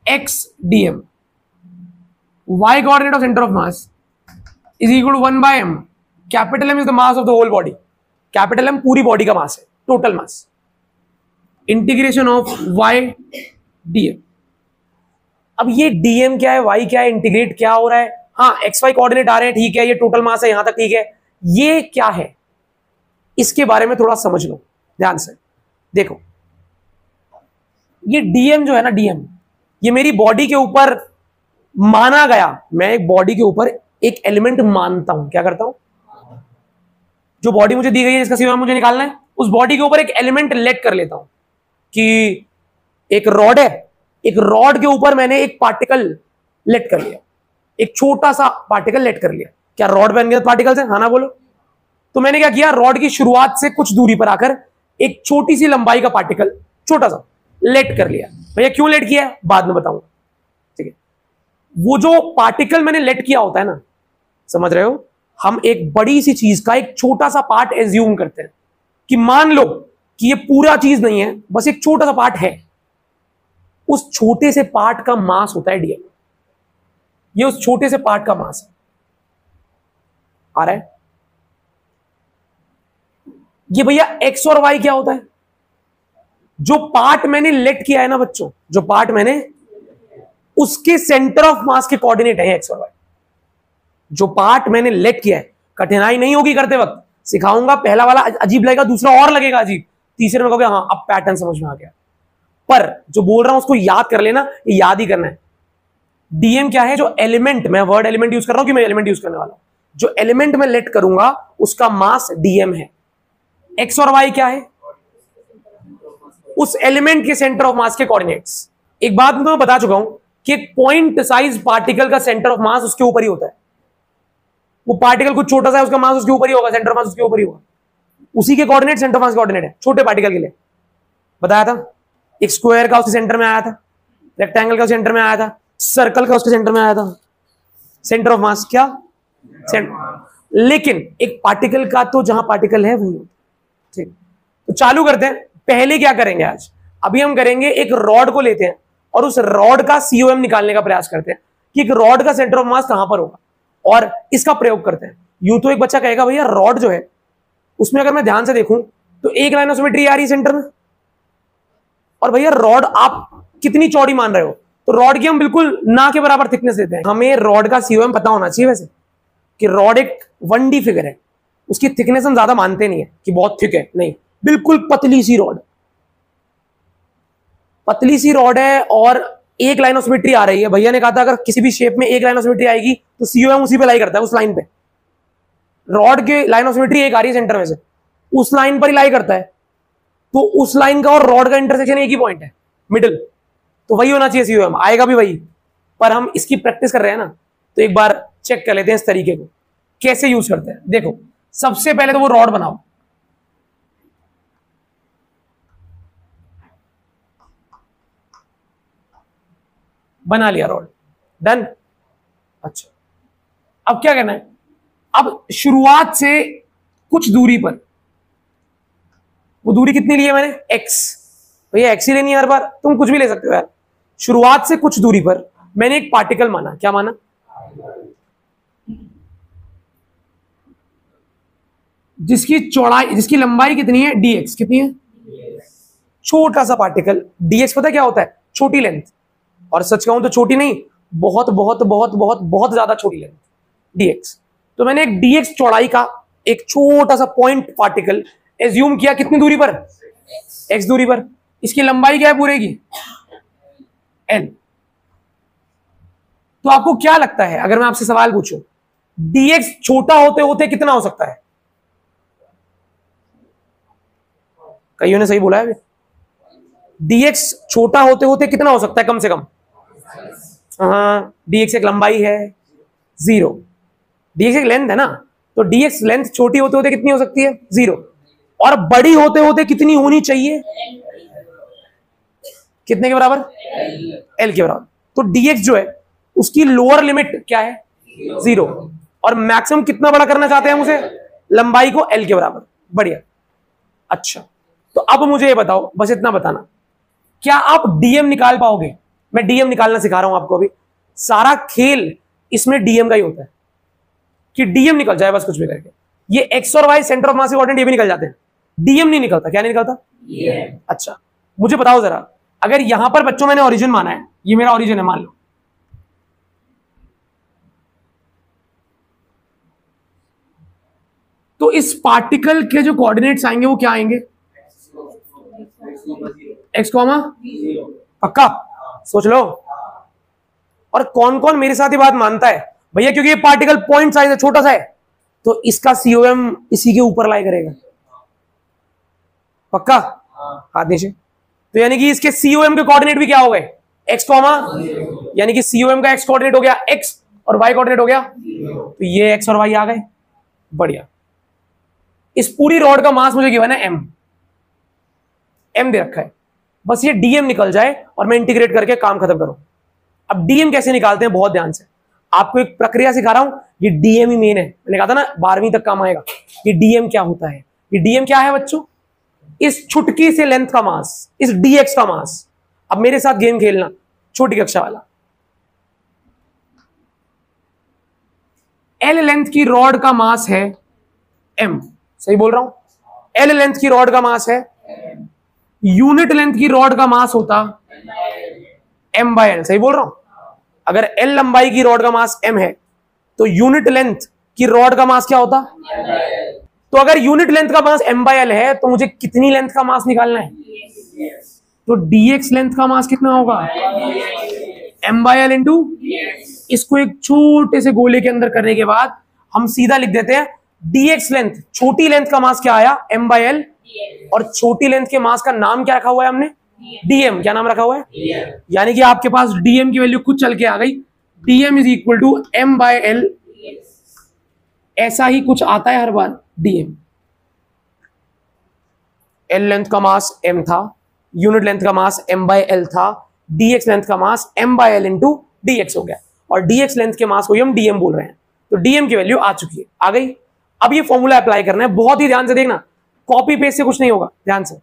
x dm, y coordinate of center of mass is equal to 1/m, capital M is the mass of the whole body, capital M पूरी बॉडी का मास है, total mass, integration of y dm। अब ये dm क्या है, y क्या है, इंटीग्रेट क्या हो रहा है? हाँ, xy कोऑर्डिनेट आ रहे हैं, ठीक है, ये टोटल मास है, यहां तक ठीक है। ये क्या है, इसके बारे में थोड़ा समझ लो ध्यान से। देखो ये डीएम जो है ना, डीएम, ये मेरी बॉडी के ऊपर माना गया, मैं एक बॉडी के ऊपर एक एलिमेंट मानता हूं, क्या करता हूं, जो बॉडी मुझे दी गई है जिसका सीओएम मुझे निकालना है, उस बॉडी के ऊपर एक एलिमेंट लेट कर लेता हूं कि एक रॉड है, एक रॉड के ऊपर मैंने एक पार्टिकल लेट कर लिया, एक छोटा सा पार्टिकल लेट कर लिया। क्या रॉड पे अनगिनत पार्टिकल्स हैं? हाँ ना बोलो। तो मैंने क्या किया, रॉड की शुरुआत से कुछ दूरी पर आकर एक छोटी सी लंबाई का पार्टिकल छोटा सा लेट कर लिया। भैया क्यों लेट किया है बाद में बताऊंगा, ठीक है। वो जो पार्टिकल मैंने लेट किया होता है ना, समझ रहे हो, हम एक बड़ी सी चीज का एक छोटा सा पार्ट एज्यूम करते हैं कि मान लो कि ये पूरा चीज नहीं है, बस एक छोटा सा पार्ट है। उस छोटे से पार्ट का मास होता है डीएम। ये उस छोटे से पार्ट का मास है। आ रहा है? ये भैया एक्स और वाई क्या होता है? जो पार्ट मैंने लेट किया है ना बच्चों, जो पार्ट मैंने, उसके सेंटर ऑफ मास के कोऑर्डिनेट है एक्स और वाई। जो पार्ट मैंने लेट किया है, कठिनाई नहीं होगी करते वक्त, सिखाऊंगा। पहला वाला अजीब लगेगा, दूसरा और लगेगा अजीब, तीसरे में कहोगे हाँ अब पैटर्न समझ में आ गया। पर जो बोल रहा हूं उसको याद कर लेना, ये याद ही करना है। डीएम क्या है? जो एलिमेंट, मैं वर्ड एलिमेंट यूज कर रहा हूं कि मैं एलिमेंट यूज करने वाला हूं, जो एलिमेंट मैं लेट करूंगा उसका मास डीएम है। एक्स और वाई क्या है? उस एलिमेंट के सेंटर ऑफ मास के कोऑर्डिनेट्स। एक बात मैं बता चुका हूं कि एक पॉइंट साइज पार्टिकल का सेंटर ऑफ मास उसके ऊपर ही होता है। वो पार्टिकल कुछ छोटा सा है, उसका मास उसके ऊपर ही होगा, सेंटर ऑफ मास उसके ऊपर ही होगा। उसी के coordinate centre of mass coordinate है छोटे पार्टिकल के लिए। बताया था, एक स्क्वायर का उसके सेंटर में आया था, रेक्टेंगल का सेंटर में आया था, सर्कल का उसके सेंटर में आया था। सेंटर ऑफ मास क्या? लेकिन एक पार्टिकल का तो जहां पार्टिकल है वही होता है। ठीक, तो चालू करते हैं। पहले क्या करेंगे आज, अभी हम करेंगे एक रॉड को लेते हैं और उस रॉड का सीओएम निकालने का प्रयास करते हैं कि एक रॉड का सेंटर ऑफ मास कहां पर होगा, और इसका प्रयोग करते हैं। यूं तो एक बच्चा कहेगा भैया रॉड जो है उसमें अगर मैं ध्यान से देखूं तो एक लाइन ऑफ सिमेट्री आ रही है सेंटर में, और भैया रॉड आप कितनी चौड़ी मान रहे हो? तो रॉड की हम बिल्कुल ना के बराबर थिकनेस देते हैं। हमें रॉड का सीओएम पता होना चाहिए वैसे, कि रॉड एक 1D फिगर है, उसकी थिकनेस हम ज्यादा मानते नहीं है कि बहुत थिक है, नहीं, बिल्कुल पतली सी रॉड, पतली सी रॉड है और एक लाइन ऑफ सिमेट्री आ रही है। भैया ने कहा था अगर किसी भी शेप में एक लाइन ऑफ सिमेट्री आएगी तो सीओएम उसी पे लाई करता है, उस लाइन पे। रॉड के लाइन ऑफ सिमेट्री एक आ रही है सेंटर में से, उस लाइन पर ही लाई करता है, तो उस लाइन का और रॉड का इंटरसेक्शन एक ही पॉइंट है, मिडिल, तो वही होना चाहिए सीओएम, आएगा भी वही। पर हम इसकी प्रैक्टिस कर रहे हैं ना, तो एक बार चेक कर लेते हैं इस तरीके को कैसे यूज करते हैं। देखो सबसे पहले तो वो रॉड बनाओ, बना लिया रॉड, डन। अच्छा अब क्या करना है, अब शुरुआत से कुछ दूरी पर, वो दूरी कितनी ली है मैंने? एक्स। भैया एक्स ही लेनी है हर बार, तुम कुछ भी ले सकते हो यार। शुरुआत से कुछ दूरी पर मैंने एक पार्टिकल माना, क्या माना? जिसकी चौड़ाई, जिसकी लंबाई कितनी है? dx। कितनी है? छोटा सा पार्टिकल। dx पता क्या होता है? छोटी लेंथ, और सच कहूं तो छोटी नहीं, बहुत बहुत बहुत बहुत बहुत ज्यादा छोटी लेंथ, dx। तो मैंने एक dx चौड़ाई का एक छोटा सा पॉइंट पार्टिकल एज्यूम किया, कितनी दूरी पर? x दूरी पर। इसकी लंबाई क्या है पूरे की? l। तो आपको क्या लगता है अगर मैं आपसे सवाल पूछूं, dx छोटा होते होते कितना हो सकता है? कईयों ने सही बोला है, dx छोटा होते होते कितना हो सकता है कम से कम? हाँ, dx एक लंबाई है 0, dx एक लेंथ है ना, तो dx लेंथ छोटी होते होते कितनी हो सकती है? 0। और बड़ी होते होते कितनी होनी चाहिए? कितने के बराबर? l के बराबर। तो dx जो है उसकी लोअर लिमिट क्या है? 0। और मैक्सिमम कितना बड़ा करना चाहते हैं हम उसे? लंबाई को l के बराबर। बढ़िया। अच्छा तो अब मुझे ये बताओ, बस इतना बताना, क्या आप डीएम निकाल पाओगे? मैं डीएम निकालना सिखा रहा हूं आपको अभी। सारा खेल इसमें डीएम का ही होता है कि डीएम निकल जाए बस कुछ भी करके। ये एक्स और वाई सेंटर ऑफ मास के कोऑर्डिनेट ये भी निकल जाते हैं, डीएम नहीं निकलता। क्या नहीं निकलता? अच्छा मुझे बताओ जरा, अगर यहां पर बच्चों मैंने ओरिजिन माना है, ये मेरा ओरिजिन है मान लो, तो इस पार्टिकल के जो कोऑर्डिनेट्स आएंगे वो क्या आएंगे? x कॉमा पक्का, सोच लो। और कौन कौन मेरे साथ ये बात मानता है भैया, क्योंकि ये पार्टिकल पॉइंट साइज है, छोटा सा है, तो इसका COM इसी के ऊपर लाई करेगा, पक्का, हाथ नीचे। तो यानी कि इसके COM के कोऑर्डिनेट भी क्या हो गए, x कॉमा, यानी कि COM का x कोऑर्डिनेट हो गया x और y कोऑर्डिनेट हो गया, तो ये x और y आ गए, बढ़िया। इस पूरी रॉड का मास मुझे गिवन है m दे रखा है, बस ये dm निकल जाए और मैं इंटीग्रेट करके काम खत्म करूं। अब dm कैसे निकालते हैं, बहुत ध्यान से आपको एक प्रक्रिया सिखा रहा हूं, ये dm ही मेन है, मैंने कहा था ना 12वीं तक काम आएगा। ये dm क्या होता है, ये dm क्या है बच्चों, इस छुटकी से लेंथ का मास, इस dx का मास। अब मेरे साथ गेम खेलना, छोटी कक्षा वाला। L लेंथ की रॉड का मास है m, सही बोल रहा हूं, L लेंथ की रॉड का मास है, यूनिट लेंथ की रॉड का मास होता m/l, सही बोल रहा हूं। अगर L लंबाई की रॉड का मास m है तो यूनिट लेंथ की रॉड का मास क्या होता, तो अगर यूनिट लेंथ का मास m/l है तो मुझे कितनी लेंथ का मास निकालना है, तो dx लेंथ का मास कितना होगा, m/l इंटू, इसको एक छोटे से गोले के अंदर करने के बाद हम सीधा लिख देते हैं dx लेंथ, छोटी लेंथ का मास क्या आया m/l, और छोटी लेंथ के मास का नाम क्या रखा हुआ है हमने, dm, क्या नाम रखा हुआ है, यानी कि आपके पास dm की वैल्यू खुद चल के आ गई, dm is equal to m/l, ऐसा ही कुछ आता है हर बार, dm, l लेंथ का मास m था, यूनिट लेंथ का मास m/l था, dx लेंथ का मास m/l इंटू dx हो गया, और dx लेंथ के मास को ही हम dm बोल रहे हैं, तो dm की वैल्यू आ चुकी है, आ गई। अब ये फॉर्मूला अप्लाई करना है, बहुत ही ध्यान से देखना, कॉपी पेस्ट से कुछ नहीं होगा, ध्यान से।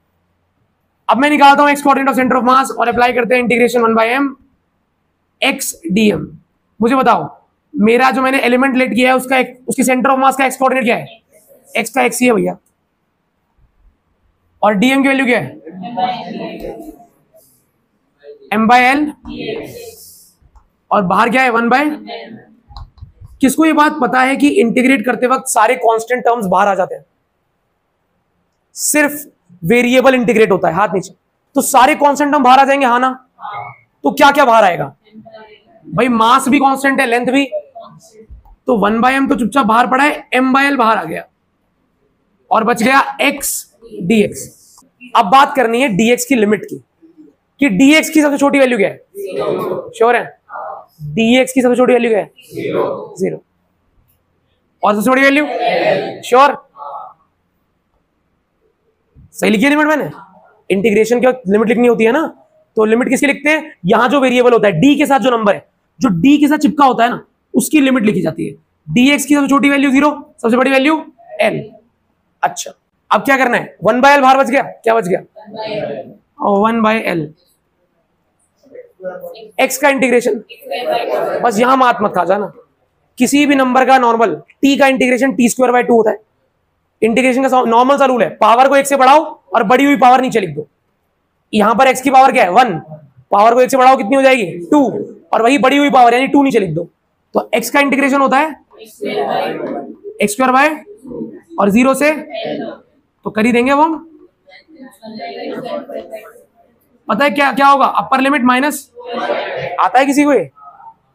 अब मैं निकालता हूं x coordinate of centre of मास और अप्लाई करते हैं इंटीग्रेशन 1/m x dm। मुझे बताओ, मेरा जो मैंने एलिमेंट लेट किया है उसकी सेंटर ऑफ मास का एक्स कोऑर्डिनेट क्या है, x का x ही है भैया, और dm की वैल्यू क्या है, m/l, और बाहर क्या है 1/, किसको ये बात पता है कि इंटीग्रेट करते वक्त सारे कांस्टेंट टर्म्स बाहर आ जाते हैं, सिर्फ वेरिएबल इंटीग्रेट होता है, हाथ नीचे, तो सारे कांस्टेंट टर्म बाहर आ जाएंगे, हाँ ना, तो क्या क्या बाहर आएगा भाई, मास भी कांस्टेंट है, लेंथ भी, तो 1/m तो चुपचाप बाहर पड़ा है, m/l बाहर आ गया, और बच गया x dx। अब बात करनी है dx की लिमिट की, कि dx की सबसे छोटी वैल्यू क्या है, श्योर है, dx की सबसे छोटी वैल्यू क्या है, 0, और सबसे बड़ी वैल्यू, श्योर, सही लिखी है लिमिट मैंने, इंटीग्रेशन की लिमिट लिखनी होती है ना, तो लिमिट किसकी लिखते हैं, यहां जो वेरिएबल होता है d के साथ, जो नंबर है जो d के साथ चिपका होता है ना, उसकी लिमिट लिखी जाती है, dx की सबसे छोटी वैल्यू 0, सबसे बड़ी वैल्यू l। अच्छा, अब क्या करना है, 1/l बाहर बच गया, क्या बच गया, 1/l, x का इंटीग्रेशन, बस यहां मत खा जाना, किसी भी नंबर का नॉर्मल t का इंटीग्रेशन t² 2 होता है, इंटीग्रेशन का नॉर्मल सा रूल है, पावर को 1 से बढ़ाओ और बड़ी हुई पावर नीचे लिख दो, यहां पर x की पावर क्या है 1, पावर को 1 से बढ़ाओ कितनी हो जाएगी 2, और वही बड़ी हुई पावर यानी 2 नीचे लिख दो, तो x का इंटीग्रेशन होता है x² और 0 से, तो कर ही देंगे वो हम, पता है क्या क्या होगा, अपर लिमिट माइनस, आता है किसी को ये,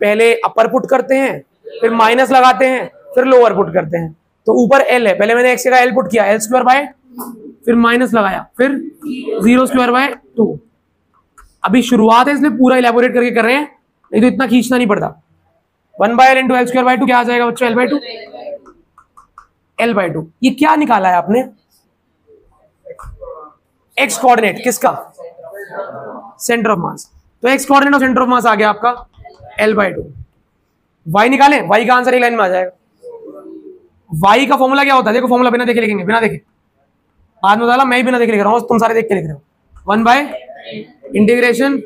पहले अपर पुट करते हैं, फिर माइनस लगाते हैं, फिर लोअर पुट करते हैं, तो ऊपर l है, पहले मैंने x का l पुट किया, l², फिर माइनस लगाया, फिर 0² 2। अभी शुरुआत है इसलिए पूरा इलेबोरेट करके कर रहे हैं, नहीं तो इतना खींचना नहीं पड़ता। 1/l इंटू l² 2 क्या आ जाएगा बच्चों, l/2, l/2। ये क्या निकाला है आपने, x कोऑर्डिनेट किसका, सेंटर ऑफ मास, तो x coordinate of centre of mass आ गया आपका l/2। y निकालें, y का आंसर एक लाइन में आ जाएगा। y का फॉर्मूला क्या होता है, देखो फॉर्मूला बिना देखे लिखेंगे, बिना देखे, आज में डाला, मैं ही बिना देखे लिख रहा हूं, तुम सारे देख के लिख रहे हो, 1/, इंटीग्रेशन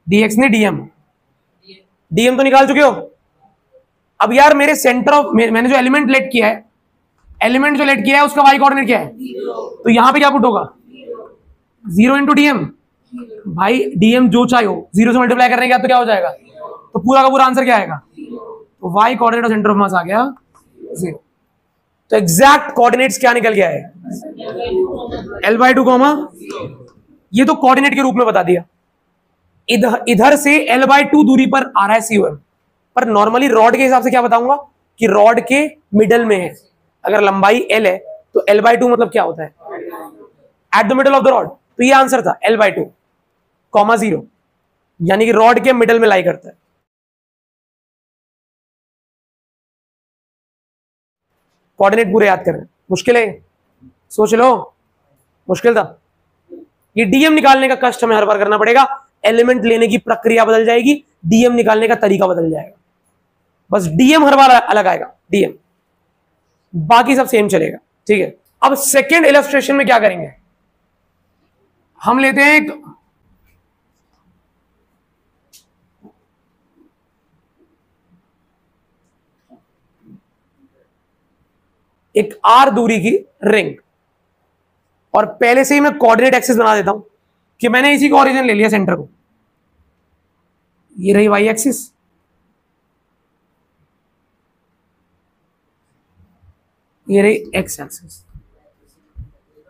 dx ने dm तो निकाल चुके हो। अब यार मेरे सेंटर ऑफ, मैंने जो एलिमेंट लेट किया है, एलिमेंट जो लेट किया है उसका y कोऑर्डिनेट क्या है, तो यहां पे क्या पुट होगा, 0 इंटू dm, भाई dm जो चाहे हो, 0 से मल्टीप्लाई करने के बाद तो क्या हो जाएगा, तो पूरा का पूरा आंसर क्या आएगा, तो y coordinate of centre of mass आ गया 0। तो एग्जैक्ट कोऑर्डिनेट्स क्या निकल गया है, L/2 कॉमा, ये तो कोऑर्डिनेट के रूप में बता दिया। इधर से L/2 दूरी पर आ रहा है COM, पर नॉर्मली रॉड के हिसाब से क्या बताऊंगा कि रॉड के मिडल में है। अगर लंबाई L है तो L/2 मतलब क्या होता है, at the middle of the rod. तो ये आंसर था L/2 कॉमा 0, यानी कि रॉड के मिडल में लाई करता है। कोऑर्डिनेट पूरे याद कर रहे हैं, मुश्किल है, सोच लो, मुश्किल था। ये डीएम निकालने का कष्ट हमें हर बार करना पड़ेगा। एलिमेंट लेने की प्रक्रिया बदल जाएगी, डीएम निकालने का तरीका बदल जाएगा। बस डीएम हर बार अलग आएगा, डीएम, बाकी सब सेम चलेगा। ठीक है, अब सेकेंड इलस्ट्रेशन में क्या करेंगे, हम लेते हैं एक आर दूरी की रिंग, और पहले से ही मैं कोऑर्डिनेट एक्सिस बना देता हूं कि मैंने इसी का ओरिजिन ले लिया सेंटर को। ये रही वाई एक्सिस, ये रही एक्स एक्सिस।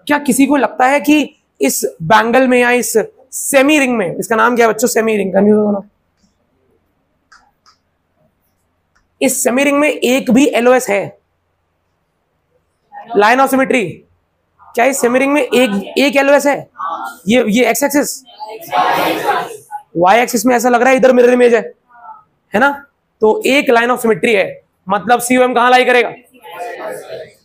क्या किसी को लगता है कि इस बैंगल में या इस सेमी रिंग में, इसका नाम क्या है बच्चों, सेमी रिंग, कंफ्यूज होना, इस सेमी रिंग में एक भी एलओएस है, लाइन ऑफ सिमेट्री? क्या इस सेमी रिंग में एक एलओएस है? ये एक्स एक्सिस, वाई एक्सिस में ऐसा लग रहा है इधर मिरर इमेज है ना? तो एक लाइन ऑफ सिमेट्री है, मतलब सीओएम कहां लाई करेगा,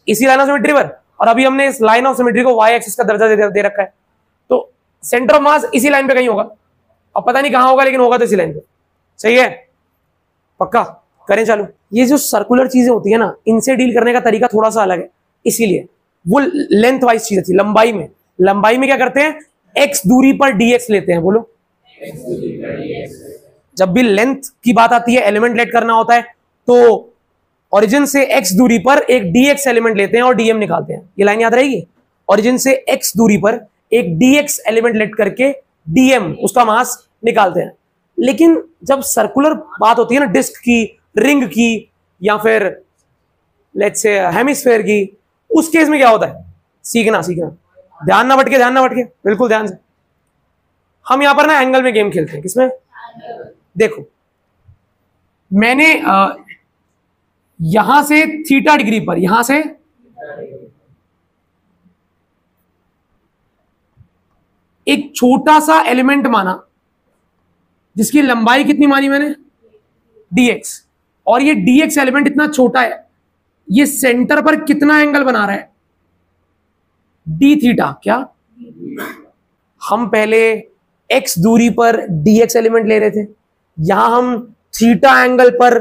इसी लाइन ऑफ सिमेट्री पर। और अभी हमने इस लाइन ऑफ सिमेट्री को वाई एक्सिस का दर्जा दे रखा है, तो सेंटर ऑफ मास इसी लाइन पे कहीं होगा। अब पता नहीं कहां होगा, लेकिन होगा तो इसी लाइन पे। सही है, पक्का? करें चालू। ये जो सर्कुलर चीजें होती है ना, इनसे डील करने का तरीका थोड़ा सा अलग है, इसीलिए वो लेंथ वाइज चीजें थी। लंबाई में क्या करते हैं, एक्स दूरी पर डीएक्स लेते हैं। बोलो, जब भी लेंथ की बात आती है, एलिमेंट लेट करना होता है, तो ओरिजिन से एक्स दूरी पर एक डीएक्स एलिमेंट लेते हैं और डीएम निकालते हैं। ये लाइन याद रहेगी, ओरिजिन से एक्स दूरी पर एक डीएक्स एलिमेंट लेट करके डीएम, उसका मास निकालते हैं। लेकिन जब सर्कुलर बात होती है ना, डिस्क की, रिंग की, या फिर लेट्स से हेमिस्फेयर की, उस केस में क्या होता है, सीखना ध्यान ना भटके, बिल्कुल ध्यान से। हम यहां पर ना एंगल में गेम खेलते हैं। किसमें? देखो, मैंने यहां से थीटा डिग्री पर, यहां से एक छोटा सा एलिमेंट माना, जिसकी लंबाई कितनी मानी मैंने, dx, और ये dx एलिमेंट इतना छोटा है, ये सेंटर पर कितना एंगल बना रहा है, d थीटा। क्या हम पहले x दूरी पर dx एलिमेंट ले रहे थे, यहां हम थीटा एंगल पर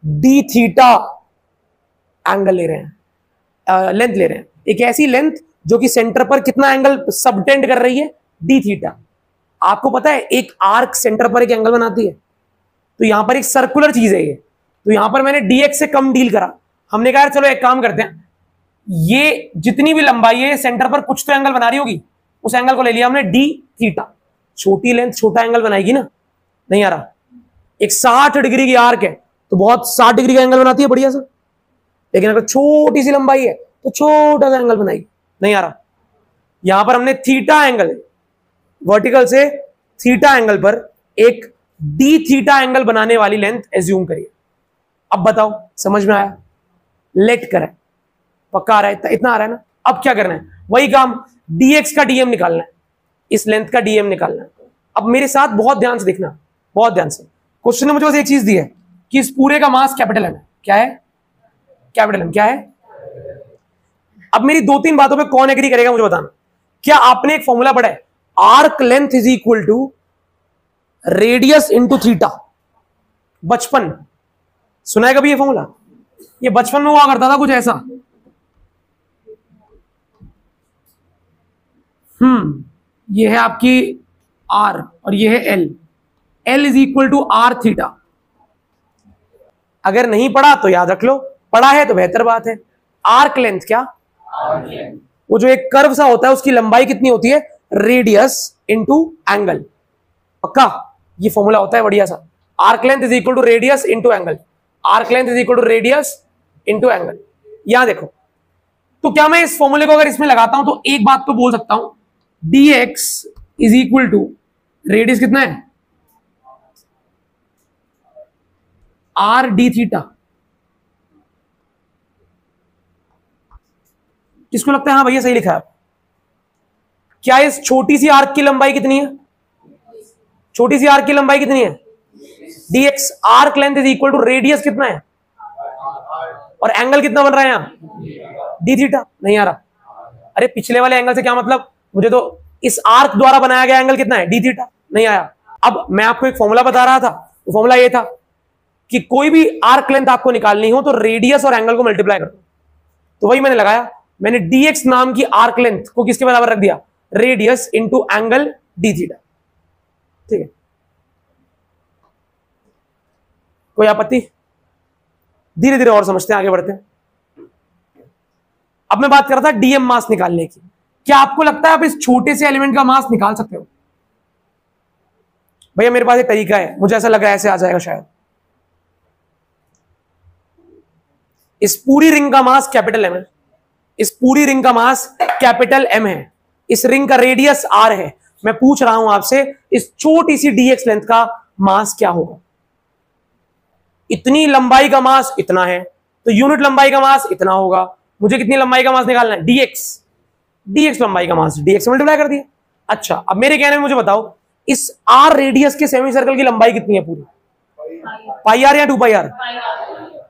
d थीटा एंगल ले रहे हैं, लेंथ ले रहे हैं, एक ऐसी लेंथ जो कि सेंटर पर कितना एंगल सबटेंड कर रही है, d थीटा। आपको पता है एक आर्क सेंटर पर एक एंगल बनाती है, तो यहां पर एक सर्कुलर चीज है ये, तो यहां पर मैंने dx से कम डील करा। हमने कहा चलो एक काम करते हैं, ये जितनी भी लंबाई है सेंटर पर कुछ तो एंगल बना रही होगी, उस एंगल को ले लिया हमने d थीटा। छोटी लेंथ छोटा एंगल बनाएगी ना, नहीं आ रहा? एक 60 डिग्री की आर्क है तो बहुत 60 डिग्री का एंगल बनाती है बढ़िया सा, लेकिन अगर छोटी सी लंबाई है तो छोटा सा एंगल बनाएगी, नहीं आ रहा? यहां पर हमने थीटा एंगल, वर्टिकल से थीटा एंगल पर एक डी थीटा एंगल बनाने वाली लेंथ एज्यूम करिए। अब बताओ समझ में आया? लेट करें, पक्का आ रहा है? इतना आ रहा है ना? अब क्या करना है, वही काम, dx का dm निकालना है, इस लेंथ का dm निकालना है। अब मेरे साथ बहुत ध्यान से देखना, बहुत ध्यान से। क्वेश्चन ने मुझे बस एक चीज दी है कि इस पूरे का मास कैपिटल एम है। क्या है? Capital M. क्या है? अब मेरी 2-3 बातों पे कौन एग्री करेगा मुझे बताना। क्या आपने एक फॉर्मूला पढ़ा है, arc length is equal to radius into theta? बचपन सुना है कभी ये फॉर्मूला? ये बचपन में हुआ करता था कुछ ऐसा। ये है आपकी आर और ये है L. L is equal to R theta. अगर नहीं पढ़ा तो याद रख लो, पढ़ा है तो बेहतर बात है। आर्क लेंथ, क्या? वो जो एक कर्व सा होता है उसकी लंबाई कितनी होती है, रेडियस इंटू एंगल। पक्का ये फॉर्मूला होता है बढ़िया सा। Arc length is equal to radius into angle, arc length is equal to radius into angle. यहां देखो, तो क्या मैं इस फॉर्मूले को अगर इसमें लगाता हूं तो एक बात तो बोल सकता हूं, dx is equal to radius कितना है r d थीटा। किसको लगता है हाँ भैया सही लिखा है? क्या इस छोटी सी आर्क की लंबाई कितनी है? छोटी सी आर्क की लंबाई कितनी है? dx, arc length is equal to radius कितना है और एंगल कितना बन रहा है यहां d थीटा। नहीं आ रहा? अरे पिछले वाले एंगल से क्या मतलब, मुझे तो इस आर्क द्वारा बनाया गया एंगल कितना है d थीटा। नहीं आया? अब मैं आपको एक फॉर्मूला बता रहा था, वो फॉर्मूला ये था कि कोई भी आर्क लेंथ आपको निकालनी हो तो रेडियस और एंगल को मल्टीप्लाई कर दो। तो वही मैंने लगाया, मैंने dx नाम की आर्क लेंथ को किसके बराबर रख दिया? Radius into angle d theta. ठीक है, कोई आपत्ति? धीरे धीरे और समझते हैं, आगे बढ़ते हैं। अब मैं बात कर रहा था डीएम मास निकालने की। क्या आपको लगता है आप इस छोटे से एलिमेंट का मास निकाल सकते हो? भैया मेरे पास एक तरीका है, मुझे ऐसा लग रहा है ऐसे आ जाएगा शायद। इस पूरी रिंग का मास कैपिटल एम है, इस पूरी रिंग का मास कैपिटल एम है, इस रिंग का रेडियस आर है। मैं पूछ रहा हूं आपसे इस छोटी सी डीएक्स लेंथ का मास क्या होगा? इतनी लंबाई का मास इतना है तो यूनिट लंबाई का मास इतना होगा। मुझे कितनी लंबाई का मास निकालना है? डीएक्स लंबाई का मास, डीएक्स से मल्टीप्लाई कर दिया। अच्छा अब मेरे कहने में मुझे बताओ इस आर रेडियस के सेमी सर्कल की लंबाई कितनी है पूरी? पाई आर या 2 पाई आर?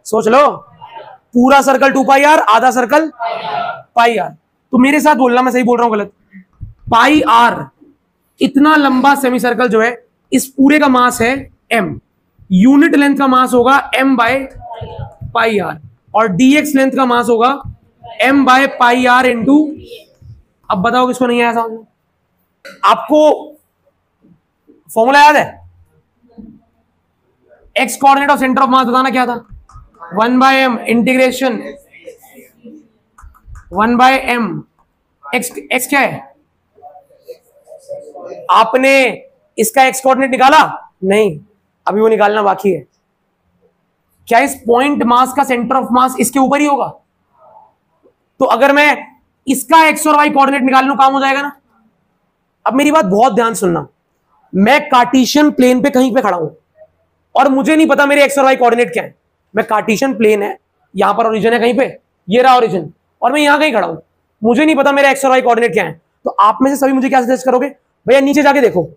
सोच लो, पूरा सर्कल 2 पाई आर, आधा सर्कल पाई आर। तो मेरे साथ बोलना, मैं सही बोल रहा हूं गलत? पाई आर इतना लंबा सेमी सर्कल जो है, इस पूरे का मास है m, यूनिट लेंथ का मास होगा m बाय पाई आर, और dx लेंथ का मास होगा m by pi R into. अब बताओ किसको नहीं आया समझ में? आपको फॉर्मूला याद है? x coordinate of centre of mass बताना क्या था? 1 by m integration 1 by m। x क्या है? आपने इसका x कोऑर्डिनेट निकाला? नहीं, अभी वो निकालना बाकी है। क्या इस पॉइंट मास का सेंटर ऑफ मास इसके ऊपर ही होगा? तो अगर मैं इसका x और y कोऑर्डिनेट निकाल लूं काम हो जाएगा ना? अब मेरी बात बहुत ध्यान सुनना, मैं कार्टेशियन प्लेन पे कहीं पे खड़ा हूं और मुझे नहीं पता मेरे x और y कोऑर्डिनेट क्या है। मैं कार्टेशियन प्लेन है, यहां पर ओरिजिन है कहीं पे, ये रहा ओरिजिन, और मैं यहां कहीं खड़ा हूं, मुझे नहीं पता मेरे x और y कोऑर्डिनेट क्या है। तो आप में से सभी मुझे क्या सजेस्ट करोगे? भैया नीचे जाके देखो,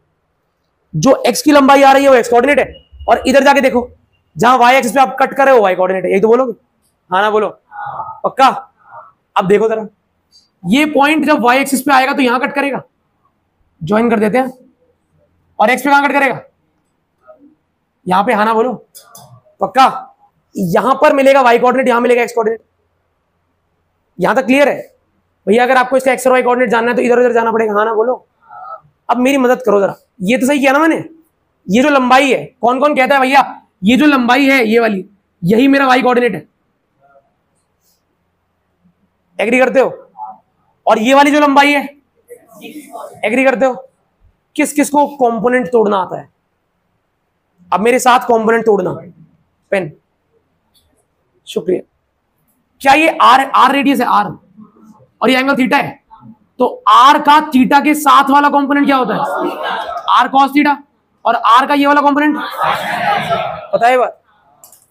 जो x की लंबाई आ रही है वो x कोऑर्डिनेट है, और इधर जाके देखो जहां y एक्सिस पे आप कट कर रहे हो y कोऑर्डिनेट है। यही तो बोलोगे? हाँ ना बोलो? पक्का? अब देखो जरा, ये पॉइंट जब y एक्सिस पे आएगा तो यहां कट करेगा, ज्वाइन कर देते हैं, और x पे कहां कट करेगा? यहां पे। हाँ ना बोलो? पक्का? यहां पर मिलेगा y कोऑर्डिनेट, यहां मिलेगा x कोऑर्डिनेट। यहां तक क्लियर है? भैया अगर आपको इसका x और y कोऑर्डिनेट जानना है तो इधर उधर जाना पड़ेगा। हाँ ना बोलो? अब मेरी मदद करो जरा, ये तो सही किया ना मैंने? ये जो लंबाई है, कौन कौन कहता है भैया ये जो लंबाई है ये वाली, यही मेरा y कोऑर्डिनेट है? एग्री करते हो? और ये वाली जो लंबाई है, एग्री करते हो? किस किस को कंपोनेंट तोड़ना आता है? अब मेरे साथ कंपोनेंट तोड़ना, पेन। शुक्रिया। क्या ये आर रेडियस है r, और ये एंगल थीटा है, तो r का थीटा के साथ वाला कंपोनेंट क्या होता है? r cos theta. और r का ये वाला कंपोनेंट पता है बात?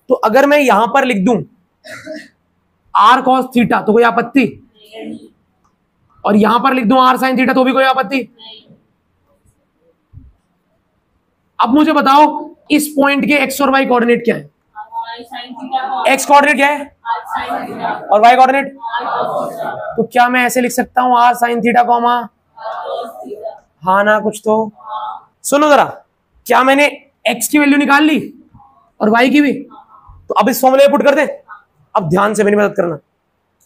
तो अगर मैं यहां पर लिख दूं r cos थीटा तो कोई आपत्ति? और यहां पर लिख दूं r sin थीटा तो भी कोई आपत्ति? अब मुझे बताओ इस पॉइंट के x और y कोऑर्डिनेट क्या है? x कोऑर्डिनेट क्या है और y कोऑर्डिनेट? तो क्या मैं ऐसे लिख सकता हूं r sin थीटा कॉमा? हाँ ना? कुछ तो सुनो जरा, क्या मैंने x की वैल्यू निकाल ली और y की भी? तो अब इस फॉर्मूले में पुट कर दे। अब ध्यान से मेरी मदद करना,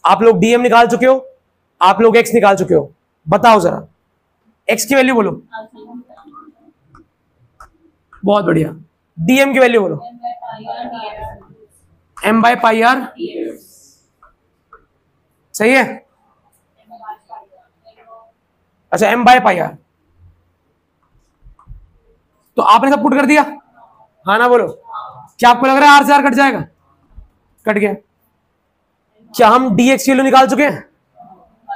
आप लोग dm निकाल चुके हो, आप लोग x निकाल चुके हो, बताओ जरा x की वैल्यू बोलो। बहुत बढ़िया। dm की वैल्यू बोलो। m by pi R. सही है? अच्छा m बाय पाई आर, तो आपने सब पुट कर दिया? हाँ ना बोलो? क्या आपको लग रहा है r से r कट जाएगा? कट गया। क्या हम dx की वैल्यू निकाल चुके हैं?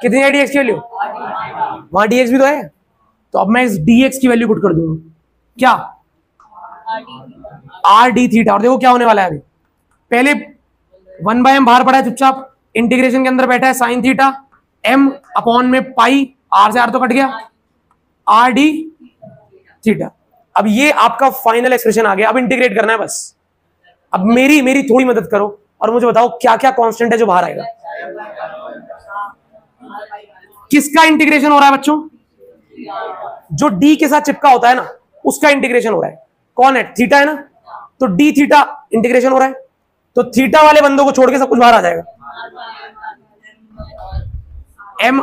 कितनी है dx की वैल्यू? वहां dx भी तो है, तो अब मैं इस dx की वैल्यू पुट कर दूंगा, क्या? r d theta. और देखो क्या होने वाला है, अभी पहले 1/m बाहर पड़ा है चुपचाप, इंटीग्रेशन के अंदर बैठा है साइन थीटा, m अपॉन में पाई, r से r तो कट गया, r d थीटा। अब ये आपका फाइनल एक्सप्रेशन आ गया, अब इंटीग्रेट करना है बस। अब मेरी थोड़ी मदद करो और मुझे बताओ क्या क्या कांस्टेंट है जो बाहर आएगा। किसका इंटीग्रेशन हो रहा है बच्चों? जो d के साथ चिपका होता है ना, उसका इंटीग्रेशन हो रहा है। कौन है? थीटा है ना, तो d थीटा इंटीग्रेशन हो रहा है, तो थीटा वाले बंदों को छोड़ के सब कुछ बाहर आ जाएगा। m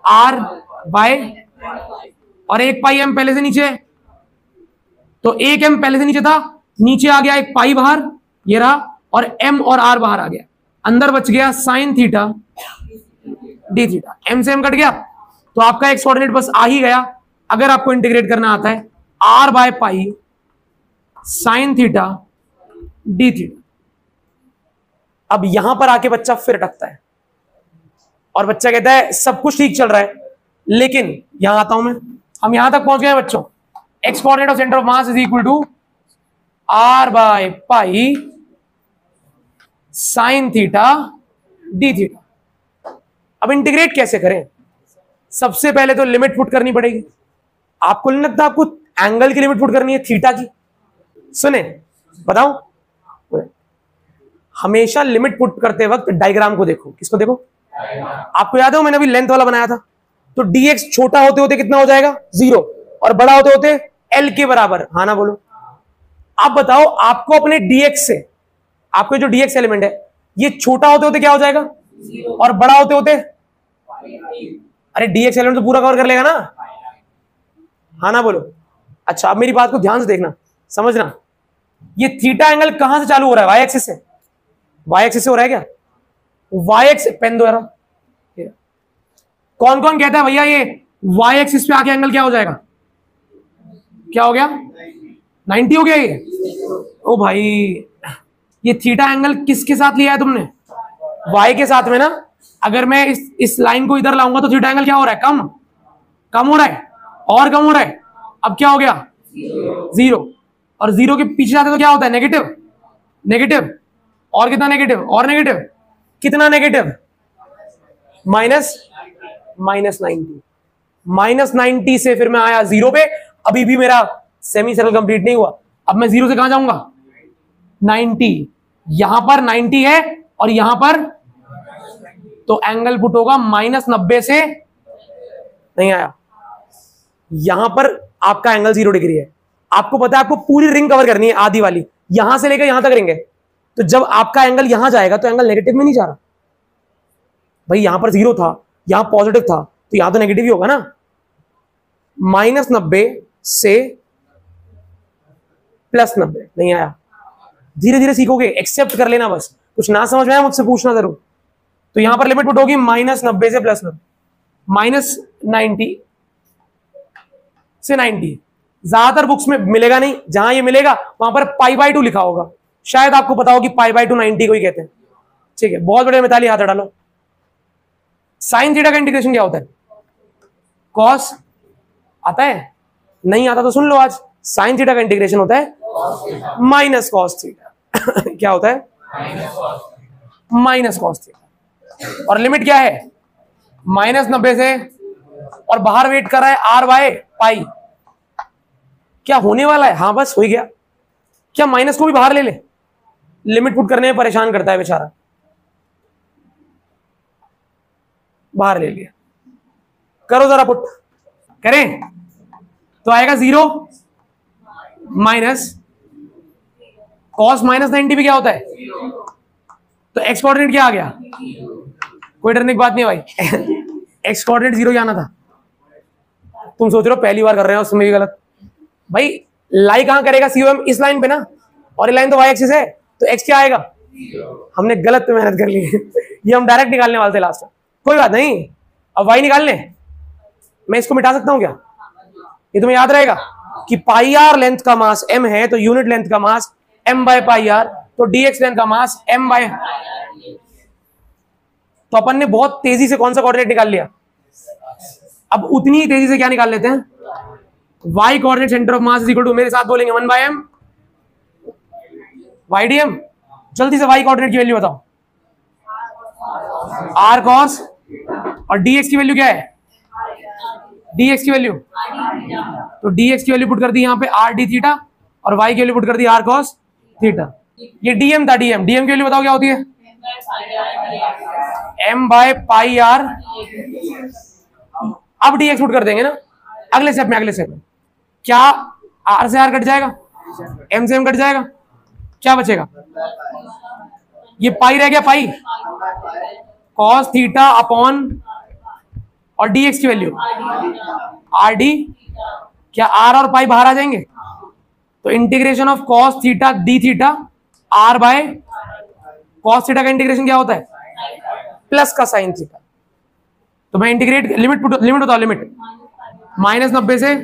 r बाय, और एक पाई m पहले से नीचे है, तो एक m पहले से नीचे था, नीचे आ गया एक पाई बाहर, ये रहा, और m और r बाहर आ गया, अंदर बच गया sign theta d theta, m से m कट गया, तो आपका एक्स कोऑर्डिनेट बस आ ही गया। अगर आपको इंटीग्रेट करना आता है, r by pi sine theta d theta. अब यहां पर आके बच्चा फिर अटकता है और बच्चा कहता है सब कुछ ठीक चल रहा है, लेकिन यहां आता हूं मैं, हम यहां तक पहुंच गए हैं बच्चों, x coordinate of centre of mass is equal to r by pi sine theta d theta. अब इंटीग्रेट कैसे करें? सबसे पहले तो लिमिट पुट करनी पड़ेगी। आपको नहीं लगता आपको एंगल की लिमिट पुट करनी है थीटा की? सुने बताओ, हमेशा लिमिट पुट करते वक्त डायग्राम को देखो। किसको देखो? आपको याद है मैंने अभी लेंथ वाला बनाया था, तो dx छोटा होते होते कितना हो जाएगा? 0, और बड़ा होते होते l के बराबर। हाँ ना बोलो। आप बताओ, आपको अपने dx से, आपके जो dx एलिमेंट है, ये छोटा होते होते क्या हो जाएगा? 0, और बड़ा होते होते? अरे dx एलिमेंट तो पूरा कवर कर लेगा ना? हाँ ना बोलो। अच्छा, अब मेरी बात को ध्यान से देखना, समझना, ये थीटा एंगल कहां से चालू हो रहा है? वाई एक्सिस से। वाई एक्सिस से हो रहा है क्या? वाई एक्स पेन दो यार। कौन कौन कहता है भैया ये वाई एक्सिस पे आके एंगल क्या हो जाएगा? क्या हो गया? 90 हो गया ये। ओ भाई, ये थीटा एंगल किसके साथ लिया है तुमने? वाई के साथ में ना। अगर मैं इस लाइन को इधर लाऊंगा तो थीटा एंगल क्या हो रहा है? कम हो रहा है, और कम हो रहा है। अब क्या हो गया? 0, और 0 के पीछे जाते तो क्या होता है? नेगेटिव, और कितना नेगेटिव? और नेगेटिव, कितना नेगेटिव? -90 से फिर मैं आया 0 पे। अभी भी मेरा सेमी सर्कल कंप्लीट नहीं हुआ। अब मैं 0 से कहां जाऊंगा? 90। यहां पर 90 है और यहां पर, तो एंगल पुट होगा -90 से, नहीं आया, यहां पर आपका एंगल 0 डिग्री है। आपको पता है आपको पूरी रिंग कवर करनी है, आधी वाली, यहां से लेकर यहां तक रिंग है। तो जब आपका एंगल यहां जाएगा तो एंगल नेगेटिव में नहीं जा रहा भाई। यहां पर 0 था, यहां पॉजिटिव था, तो यहां तो नेगेटिव ही होगा ना। -90 से +90, नहीं आया। धीरे धीरे सीखोगे, एक्सेप्ट कर लेना बस। कुछ ना समझ में आया मुझसे पूछना जरूर। तो यहां पर लिमिट पुट होगी -90 से +90, -90 से 90। ज्यादातर बुक्स में मिलेगा नहीं, जहां ये मिलेगा वहां पर π/2 लिखा होगा। शायद आपको पता हो कि π/2 90 को ही कहते हैं। ठीक है, बहुत बड़े मिताली, हाथ डालो। साइन थीटा का इंटीग्रेशन क्या होता है? कॉस आता है? नहीं आता तो सुन लो आज। साइन थीटा का इंटीग्रेशन होता है माइनस कॉस थीटा। क्या होता है? Minus cos theta. और लिमिट क्या है? -90 से, और बाहर वेट कर रहा है r/पाई। क्या होने वाला है? हाँ बस हो ही गया। क्या माइनस को भी बाहर ले ले? लिमिट पुट करने में परेशान करता है बेचारा, बाहर ले लिया। करो जरा पुट, करें तो आएगा 0 माइनस कॉस -90 भी क्या होता है? तो एक्स कोऑर्डिनेट क्या आ गया? कोई डरने की बात नहीं है भाई। एक्स कोऑर्डिनेट 0 जाना था। तुम सोच रहे हो पहली बार कर रहे हो, उसमें भी गलत भाई। लाई कहां करेगा? COM इस लाइन पे ना, और ये लाइन तो वाई एक्सिस है, तो एक्स क्या आएगा? हमने गलत पे मेहनत कर ली। ये हम डायरेक्ट निकालने वाले थे लास्ट में। कोई बात नहीं, अब वाई निकाल लें। मैं इसको मिटा सकता हूं क्या? ये तुम्हें याद रहेगा कि πr लेंथ का मास m है, तो यूनिट लेंथ का मास m/πr, तो dx लेंथ का मास m/। तो तो अपन ने बहुत तेजी से कौन सा कोऑर्डिनेट निकाल लिया। अब उतनी ही तेजी से क्या निकाल लेते हैं, y coordinate centre of mass is equal to, मेरे साथ बोलेंगे 1/m ydm। जल्दी से y कोऑर्डिनेट की वैल्यू बताओ, r cos, और dx की वैल्यू क्या है, dx की वैल्यू, तो dx की वैल्यू पुट कर दी यहां पे r d थीटा, और y की वैल्यू पुट कर दी r cos थीटा। ये dm था, dm की वैल्यू बताओ क्या होती है, m/πr। अब dx पुट कर देंगे ना अगले स्टेप में, अगले स्टेप में क्या r से r कट जाएगा, m से m कट जाएगा, क्या बचेगा, ये पाई रह गया, पाई cos थीटा अपॉन, और dx की वैल्यू आर डी, क्या r और पाई बाहर आ जाएंगे, तो integration of cos theta D theta r by cos theta का इंटीग्रेशन क्या होता है, प्लस का साइन थीटा। तो मैं इंटीग्रेट, लिमिट बताओ, लिमिट -90 से,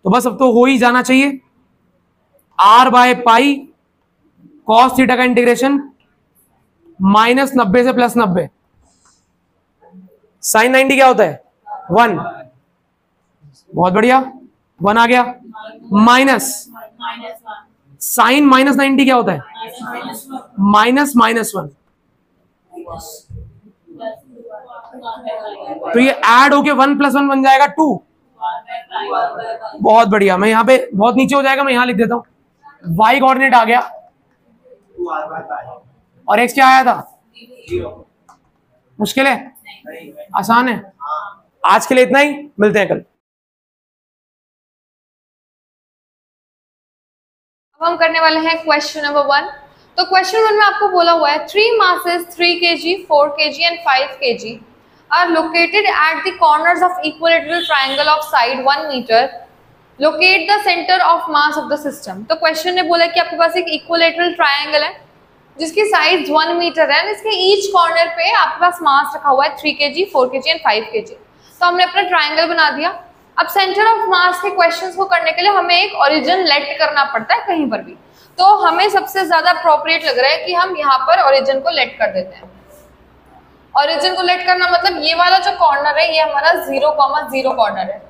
तो बस अब तो हो ही जाना चाहिए, r by pi cos theta का इंटीग्रेशन -90 से +90, साइन 90 क्या होता है 1, बहुत बढ़िया 1 आ गया, माइनस साइन -90 क्या होता है -1, तो ये ऐड होके 1 + 1 बन जाएगा 2। बहुत बढ़िया, मैं यहाँ पे बहुत नीचे हो जाएगा, मैं यहाँ लिख देता हूँ, y कोऑर्डिनेट आ गया और x क्या आया था, मुश्किल है, आसान है। आज के लिए इतना ही, मिलते हैं कल। अब हम करने वाले हैं क्वेश्चन नंबर 1। तो क्वेश्चन 1 में आपको बोला हुआ है 3 masses 3 kg, 4 kg and 5 kg are located at the corners of equilateral triangle of side 1 meter. Locate the center of mass of the system। तो क्वेश्चन ने बोला कि आपके पास एक इक्विलेटरल ट्रायंगल है जिसकी साइज 1 मीटर है, इसके ईच कॉर्नर पे आपके पास मास रखा हुआ है 3 kg, 4 kg एंड 5 kg। तो हमने अपना ट्रायंगल बना दिया। अब सेंटर ऑफ मास के क्वेश्चंस को करने के लिए हमें एक ओरिजिन लेट करना पड़ता है कहीं पर भी, तो हमें सबसे ज्यादा अप्रोप्रिएट लग रहा है कि हम यहाँ पर ओरिजिन को लेट कर देते हैं। ओरिजिन को लेट करना मतलब ये वाला जो कॉर्नर है ये हमारा 0,0 कॉर्नर है,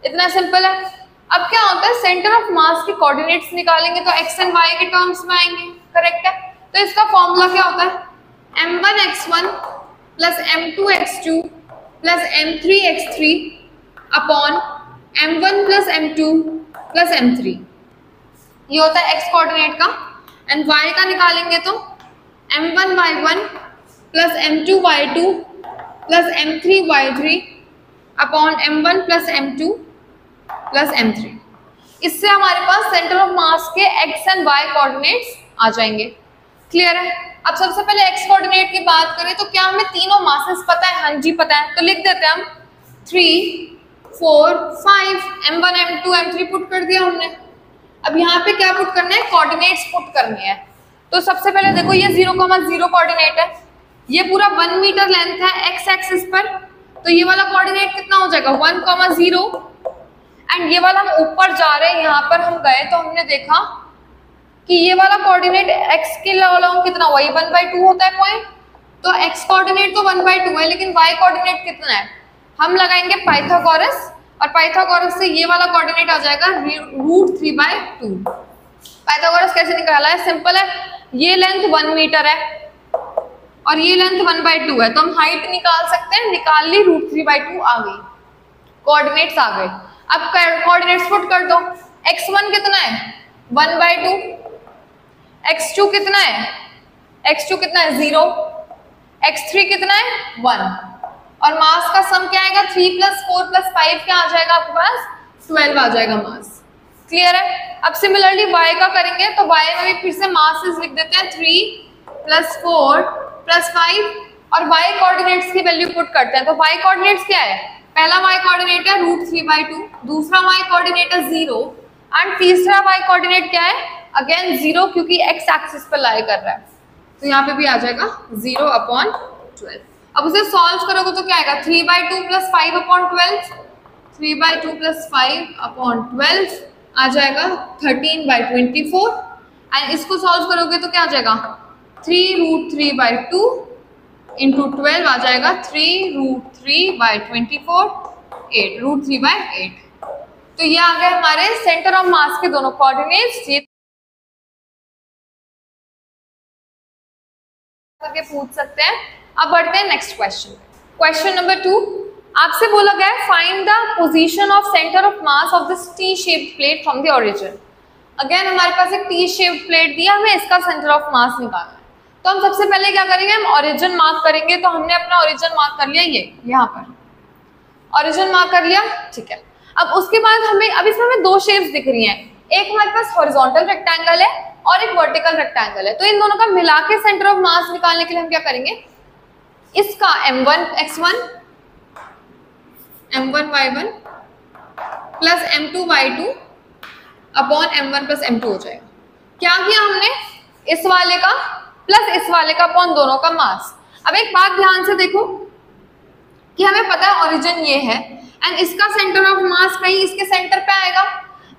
इतना सिंपल है। अब क्या होता है, सेंटर ऑफ मास के कोऑर्डिनेट्स निकालेंगे तो x एंड y के टर्म्स में आएंगे, करेक्ट है। तो इसका फॉर्मूला क्या होता है, m1x1 plus m2x2 plus m3x3 upon m1 plus m2 plus m3, ये होता है x कोऑर्डिनेट का। एंड y का निकालेंगे तो m1y1 plus m2y2 plus m3y3 upon m1 plus m2 plus m3। इससे हमारे पास सेंटर ऑफ मास के x एंड y कोऑर्डिनेट्स आ जाएंगे। क्लियर है। अब सबसे पहले x कोऑर्डिनेट की बात करें तो क्या हमें तीनों मासेस पता है, हाँ जी पता है, तो लिख देते हैं हम 3 4 5 m1 m2 m3 पुट कर दिया हमने। अब यहाँ पे क्या पुट करना है, कोऑर्डिनेट्स पुट करने हैं। तो सबसे पहले देखो ये 0,0 कोऑर्डिनेट है, ये पूरा 1 मीटर लेंथ है x एक्सिस पर, तो ये वाला कोऑर्डिनेट कितना हो जाएगा 1,0। एंड ये वाला हम ऊपर जा रहे हैं, यहाँ पर हम गए तो हमने देखा कि ये वाला कोऑर्डिनेट x के लॉन्ग कितना हुआ, ये 1/2 होता है पॉइंट, तो x कोऑर्डिनेट तो 1/2 है, लेकिन y कोऑर्डिनेट कितना है, हम लगाएंगे पाइथागोरस, और पाइथागोरस से ये वाला कोऑर्डिनेट आ जाएगा √3/2। पाइथागोरस कैसे निकाला है, सिंपल है, ये लेंथ 1 मीटर है और ये लेंथ 1/2 है, तो हम हाइट निकाल सकते हैं, निकाल ली, √3/2 आ गई, कोऑर्डिनेट्स आ गए। अब कोऑर्डिनेट्स पुट कर दो, x1 कितना है 1/2, x2 कितना है, x2 कितना है 0, x3 कितना है 1, और मास का सम क्या आएगा 3 + 4 + 5 क्या आ जाएगा आपके पास 12 आ जाएगा मास। क्लियर है। अब सिमिलरली y का करेंगे तो y में भी फिर से मासेस लिख देते हैं 3 + 4 + 5 और y कोऑर्डिनेट्स की वैल्यू पुट करते हैं। तो y कोऑर्डिनेट्स क्या है, पहला y कोऑर्डिनेट है √3/2, दूसरा y कोऑर्डिनेट है 0 एंड तीसरा y कोऑर्डिनेट क्या है अगेन 0 क्योंकि x एक्सिस पर लाई कर रहा है, तो यहाँ पे भी आ जाएगा 0/12। अब उसे सॉल्व करोगे तो क्या आएगा 3/2 + 5/12, 3/2 + 5/12 आ जाएगा 13/24 एंड इसको सॉल्व करोगे तो क्या आ जाएगा 3√3/2 इंटू 12 आ जाएगा 3√3/24, 8 √3/8। तो ये आ गए हमारे सेंटर ऑफ मास के दोनों कोऑर्डिनेट्स। ये करके पूछ सकते हैं। अब बढ़ते हैं नेक्स्ट क्वेश्चन। क्वेश्चन नंबर 2 आपसे बोला गया है find the position of centre of mass of this T shaped plate from the origin. Again हमारे पास एक टी शेप्ड प्लेट दिया, हमें इसका सेंटर ऑफ मास निकालना है। तो हम सबसे पहले क्या करेंगे, हम ओरिजिन मार्क करेंगे। तो हमने अपना ओरिजिन मार्क कर लिया, ये यहाँ पर ओरिजिन मार्क कर लिया, ठीक है। अब उसके बाद हमें अब इसमें हमें दो शेप्स दिख रही हैं, एक हमारे पास हॉरिजॉन्टल रेक्टेंगल है और एक वर्टिकल रेक्टेंगल है। तो इन दोनों का मिला के सेंटर ऑफ मास निकालने के लिए हम क्या करेंगे, इसका m1 x1 m1 y1 plus m2 y2 upon m1 plus m2 हो जाएगा। क्या किया हमने, इस वाले का प्लस इस वाले का अपॉन दोनों का मास। अब एक बात ध्यान से देखो कि हमें पता है ओरिजिन ये है एंड इसका सेंटर ऑफ मास कहीं इसके सेंटर पे आएगा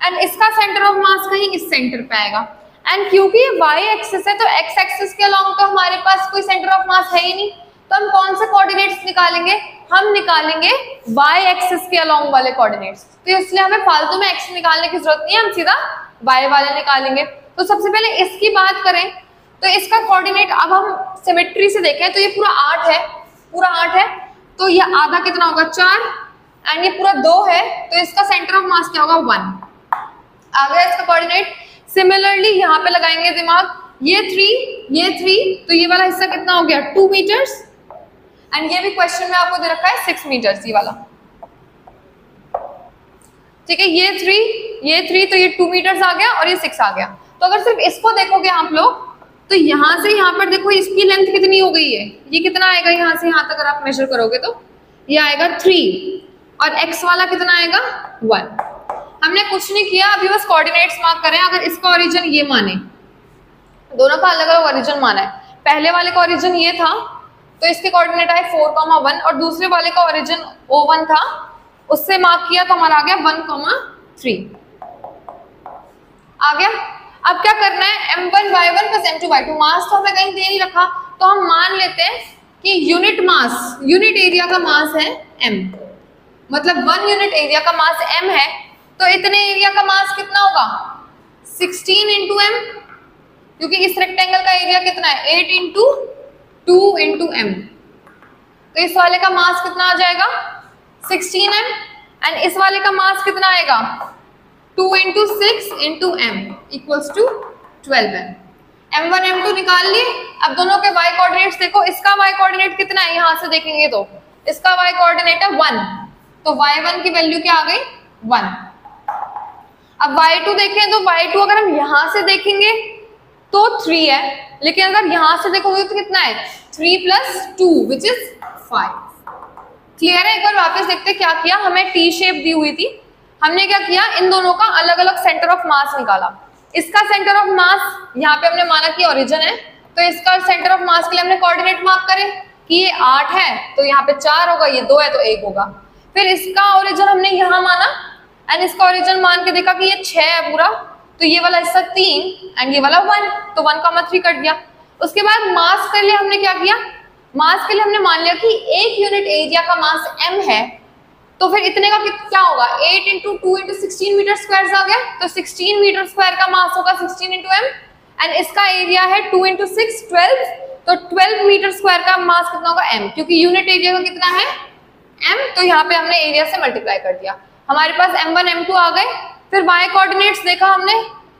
एंड इसका सेंटर ऑफ मास कहीं इस सेंटर पे आएगा। एंड क्योंकि ये y एक्सिस है तो x एक्सिस के अलोंग तो हमारे पास कोई सेंटर ऑफ मास है ही नहीं, तो हम कौन से कोऑर्डिनेट्स निकालेंगे, हम निकालेंगे y एक्सिस के अलोंग वाले कोऑर्डिनेट्स। तो इसलिए हमें फालतू में x निकालने की जरूरत नहीं है, हम सीधा y वाले निकालेंगे। तो सबसे पहले इसकी बात करें तो इसका कोऑर्डिनेट अब हम सिमेट्री से देखें तो ये पूरा 8 है, पूरा 8 है, तो ये आधा कितना होगा 4 एंड ये पूरा 2 है, तो इसका सेंटर ऑफ मास क्या होगा 1 आ गया इसका कोऑर्डिनेट। सिमिलरली यहाँ पे लगाएंगे दिमाग, ये 3 तो ये वाला हिस्सा कितना हो गया 2 मीटर्स एंड ये भी क्वेश्चन में आपको दे रखा है 6 मीटर्स ये वाला, ठीक है। ये 3 तो ये 2 मीटर्स आ गया और ये 6 आ गया। तो अगर सिर्फ इसको देखोगे आप लोग तो यहाँ से यहाँ पर देखो इसकी लेंथ कितनी हो गई है, ये कितना आएगा यहाँ से यहाँ तक अगर आप मेजर करोगे तो ये आएगा 3 और x वाला कितना आएगा 1। हमने कुछ नहीं किया, अभी बस कोऑर्डिनेट्स मार्क करें। अगर इसका ओरिजिन ये माने, दोनों का अलग अलग ओरिजिन माना है, पहले वाले का ओरिजिन ये था तो इसके कोऑर्डिनेट आए 4,1 और दूसरे वाले का ओरिजिन O1 था, उससे मार्क किया तो हमारा आ गया 1,3 आ गया। अब क्या करना है, m1 y1 plus m2 y2, मास तो हमें कहीं दे नहीं रखा तो हम मान लेते हैं कि यूनिट मास, यूनिट एरिया का मास है m, मतलब 1 यूनिट एरिया का मास m है, तो इतने एरिया का मास कितना होगा 16 इंटू m, क्योंकि इस रेक्टेंगल का एरिया कितना है 8 इंटू 2 इंटू m, तो इस वाले का मास कितना आ जाएगा 16m एंड इस वाले का मास कितना आएगा 2 into 6 into m equals to 12m। m1 m2 निकाल लिए। अब दोनों के y कोऑर्डिनेट्स देखो, इसका y कोऑर्डिनेट कितना है, यहाँ से देखेंगे तो इसका y कोऑर्डिनेट है 1, तो y1 की वैल्यू क्या आ गई 1। अब y2 देखें तो y2 अगर हम यहाँ से देखेंगे तो 3 है, लेकिन अगर यहाँ से देखोगे तो कितना है 3 प्लस 2 विच इज 5। क्लियर है। एक बार वापस देखते क्या किया, हमें टी शेप दी हुई थी, हमने क्या किया इन दोनों का अलग अलग सेंटर ऑफ मास निकाला। इसका सेंटर ऑफ मास यहाँ पे हमने माना कि ओरिजिन है, तो इसका सेंटर ऑफ मास के लिए हमने कोऑर्डिनेट मार्क करे कि ये 8 है तो यहाँ पे 4 होगा, ये 2 है तो 1 होगा। फिर इसका ओरिजिन हमने यहाँ माना एंड इसका ओरिजिन मान के देखा कि ये 6 है पूरा, तो ये वाला हिस्सा 3 एंड ये वाला 1, तो 1,3 कट गया। उसके बाद मास के लिए हमने क्या किया, मास के लिए हमने मान लिया कि 1 यूनिट एरिया का मास m है, तो फिर इतने का क्या होगा 8 इंटू 2 इंटू 16 मीटर स्क्वायर आ गया, तो 16 मीटर स्क्वायर का मास होगा 16 इंटू m एंड इसका एरिया है 2 इंटू 6 12, तो 12 मीटर स्क्वायर का मास कितना होगा m, क्योंकि यूनिट एरिया का कितना है m, तो यहाँ पे हमने एरिया से मल्टीप्लाई कर दिया, हमारे पास m1 m2 आ गए। फिर y कोऑर्डिनेट्स देखा हमने,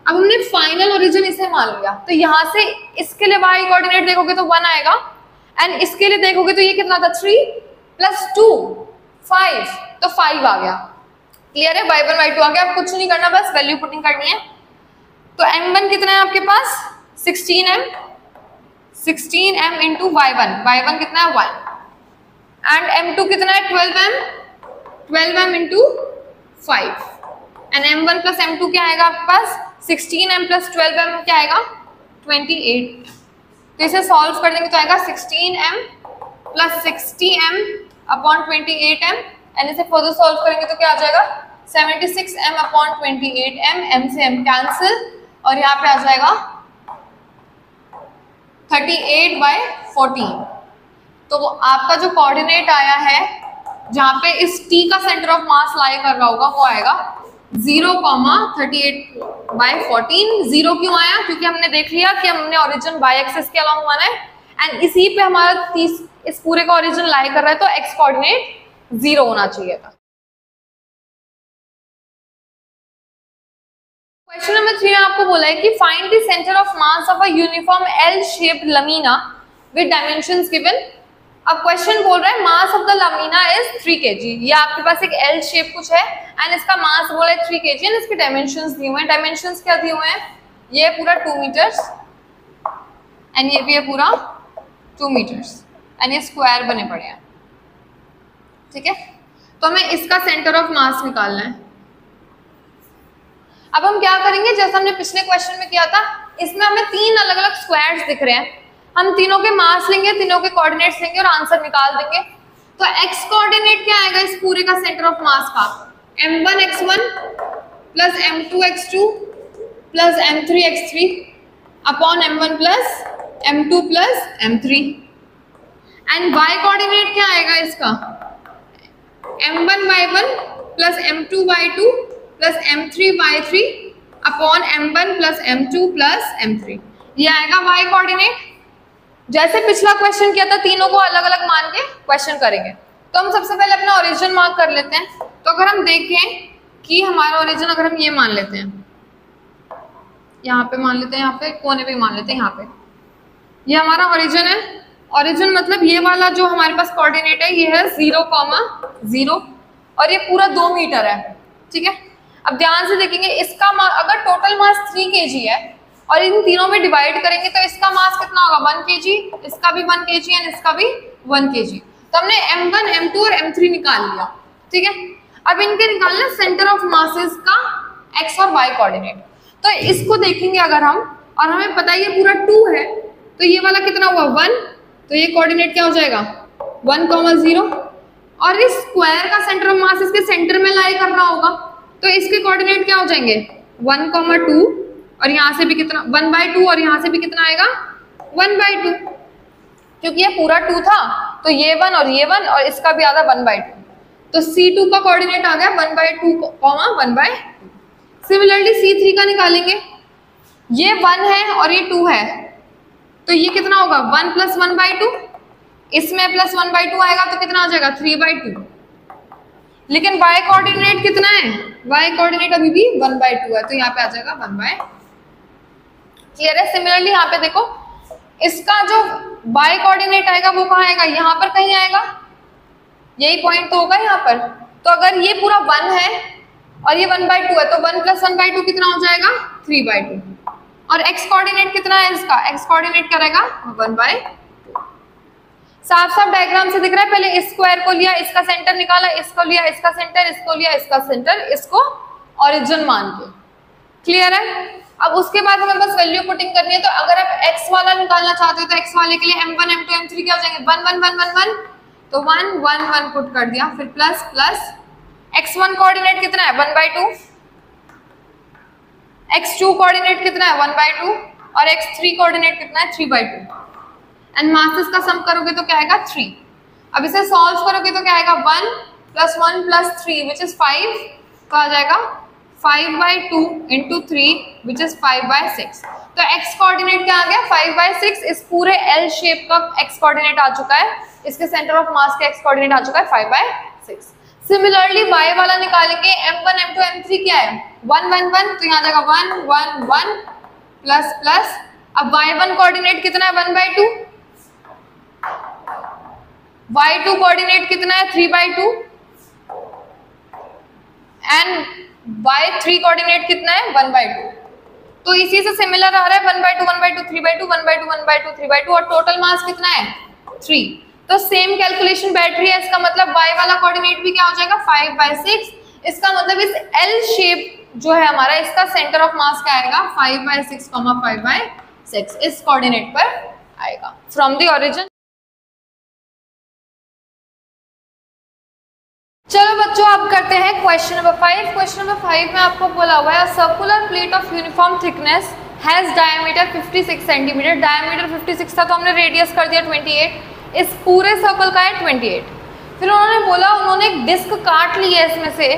अब हमने फाइनल ओरिजिन इसे मान लिया, तो यहाँ से इसके लिए y कोऑर्डिनेट देखोगे तो 1 आएगा एंड इसके लिए देखोगे तो ये कितना था 3 प्लस 2 5, तो 5 आ गया। क्लियर है, y1 y2 आ गया। अब कुछ नहीं करना, बस वैल्यू पुटिंग करनी है। तो m1 कितना है आपके पास 16m इंटू y1 कितना है 1 एंड m2 कितना है 12m into 5 and m1 plus m2 क्या आएगा आपके पास 16m प्लस 12m क्या आएगा 28। तो इसे सॉल्व कर देंगे तो आएगा 16m plus 60m upon 28m and इसे फर्दर सॉल्व करेंगे तो क्या आ जाएगा 76m अपॉन 28m, m से m कैंसिल और यहाँ पे आ जाएगा 38/14। तो आपका जो कोऑर्डिनेट आया है जहाँ पे इस T का सेंटर ऑफ मास लाई कर रहा होगा वो आएगा 0,38/14। 0 क्यों आया? क्योंकि हमने देख लिया कि हमने ओरिजिन बाय एक्सिस के अलोंग माना है एंड इसी पे हमारा इस पूरे का ओरिजिन लाई कर रहा है, तो एक्स कोऑर्डिनेट 0 होना चाहिए था। क्वेश्चन नंबर 3 में आपको बोला है कि find the centre of mass of a uniform L shaped lamina with dimensions given. अब क्वेश्चन बोल रहा है mass of the lamina is 3 kg। ये आपके पास एक एल शेप कुछ है एंड इसका मास बोला है 3 kg एंड इसके डायमेंशंस दिए हुए हैं। डायमेंशंस क्या दिए हुए हैं? ये पूरा 2 मीटर्स एंड ये भी है पूरा 2 मीटर्स एंड ये स्क्वायर बने पड़े हैं, ठीक है। तो हमें इसका सेंटर ऑफ मास निकालना है। अब हम क्या करेंगे, जैसे हमने पिछले क्वेश्चन में किया था, इसमें हमें 3 अलग अलग स्क्वायर्स दिख रहे हैं। हम तीनों के मास लेंगे, तीनों के कोऑर्डिनेट्स लेंगे और आंसर निकाल देंगे। तो एक्स कोऑर्डिनेट क्या आएगा इस पूरे का सेंटर ऑफ मास का? m1x1 plus m2x2 plus m3x3 upon m1 plus m2 plus m3। And y coordinate क्या आएगा इसका? m1y1 plus m2y2 plus m3y3 upon m1 plus m2 plus m3। ये आएगा y कोऑर्डिनेट। जैसे पिछला क्वेश्चन किया था, तीनों को अलग अलग मान के क्वेश्चन करेंगे। तो हम सबसे पहले अपना ओरिजिन मार्क कर लेते हैं। तो अगर हम देखें कि हमारा ओरिजिन, अगर हम ये मान लेते हैं, यहाँ पे मान लेते हैं, यहाँ पे कोने पे मान लेते हैं, यहाँ पे ये हमारा ओरिजिन है। ओरिजिन मतलब ये वाला जो हमारे पास कोऑर्डिनेट है ये है 0,0 और ये पूरा 2 मीटर है, ठीक है। अब ध्यान से देखेंगे, इसका अगर टोटल मास 3 kg है और इन तीनों में डिवाइड करेंगे तो इसका मास कितना होगा? 1 kg, इसका भी 1 kg एंड इसका भी 1 kg। तो हमने m1, m2 और m3 निकाल लिया, ठीक है। अब इनके निकालना सेंटर ऑफ मासेस का x और y कोऑर्डिनेट। तो इसको देखेंगे अगर हम, और हमें पता है ये पूरा 2 है, तो ये वाला कितना हुआ? 1। तो ये कोऑर्डिनेट क्या हो जाएगा? 1,0। और इस स्क्वायर का सेंटर ऑफ मास इसके सेंटर में लाई कर रहा होगा, तो इसके कोऑर्डिनेट क्या हो जाएंगे? 1,2 और यहाँ से भी कितना? 1/2 और यहाँ से भी कितना आएगा? 1/2। क्योंकि ये पूरा 2 था तो ये 1 और ये 1 और इसका भी आधा 1/2। तो C2 का कोऑर्डिनेट आ गया 1/2, 1/2। सिमिलरली C3 का निकालेंगे। ये 1 है और ये 2 है, तो ये कितना होगा? 1 प्लस 1/2। इसमें प्लस 1/2 आएगा तो कितना हो जाएगा? 3/2। लेकिन y कोऑर्डिनेट कितना है? y कोऑर्डिनेट अभी भी 1/2 है, तो यहाँ पे आ जाएगा 1/2। क्लियर है? सिमिलरली यहाँ पे देखो, इसका जो y कोऑर्डिनेट आएगा वो कहाँ आएगा? यहाँ पर कहीं आएगा, यही पॉइंट तो होगा यहाँ पर। तो अगर ये पूरा 1 है और ये 1/2 है तो 1 प्लस 1/2 कितना हो जाएगा? 3/2। और x कोऑर्डिनेट कितना है इसका? x कोऑर्डिनेट क्या रहेगा? 1/2। साफ साफ डायग्राम से दिख रहा है। पहले इस स्क्वायर को लिया, इसका सेंटर निकाला, इसको लिया, इसका सेंटर, इसको लिया, इसका सेंटर, इसको ओरिजिन मान के। क्लियर है? अब उसके बाद हमें बस वैल्यू पुटिंग करनी है। तो अगर आप x वाला निकालना चाहते हो तो x वाले के लिए m1, m2, m3 क्या हो जाएंगे? 1 1 1 1 1। तो 1 1 1 पुट कर दिया, फिर प्लस प्लस x1 कोऑर्डिनेट कितना है? 1/2। x2 कोऑर्डिनेट कितना है? 1/2 और x3 कोऑर्डिनेट कितना है? 3/2। एंड मासेस का सम करोगे तो क्या आएगा? 3। अब इसे सॉल्व करोगे तो क्या आएगा? 1 प्लस 1 प्लस 3 विच इज 5, तो आ जाएगा 5/2 इंटू 3 विच इज 5/6। तो x कोऑर्डिनेट क्या आ गया? 5/6। इस पूरे L शेप का x कोऑर्डिनेट आ चुका है, इसके सेंटर ऑफ मास का x कोऑर्डिनेट आ चुका है 5/6। सिमिलरली y वाला निकालेंगे। m1, m2, m3 क्या है? 1 1 1, तो यहाँ आ जाएगा 1 1 1 प्लस प्लस। अब y1 कोऑर्डिनेट कितना है? 1/2। y2 कोऑर्डिनेट कितना है? 3/2 एंड y3 कोऑर्डिनेट कितना है? 1/2। तो इसी से सिमिलर आ रहा है 1/2 1/2 3/2 1/2 1/2 3/2 और टोटल मास कितना है? 3। तो सेम कैलकुलेशन बैठ रही है। इसका मतलब y वाला कोऑर्डिनेट भी क्या हो जाएगा? 5/6। इसका मतलब इस L शेप जो है हमारा, इसका सेंटर ऑफ मास क्या आएगा? 5/6, 5/6 इस कोऑर्डिनेट पर आएगा फ्रॉम द ओरिजिन। चलो बच्चों, अब करते हैं क्वेश्चन नंबर 5। क्वेश्चन नंबर 5 में आपको बोला हुआ है circular plate of uniform thickness has diameter 56 centimetre. Diameter 56 था तो हमने रेडियस कर दिया 28। इस पूरे सर्कल का है 28। फिर उन्होंने बोला उन्होंने एक डिस्क काट ली है इसमें से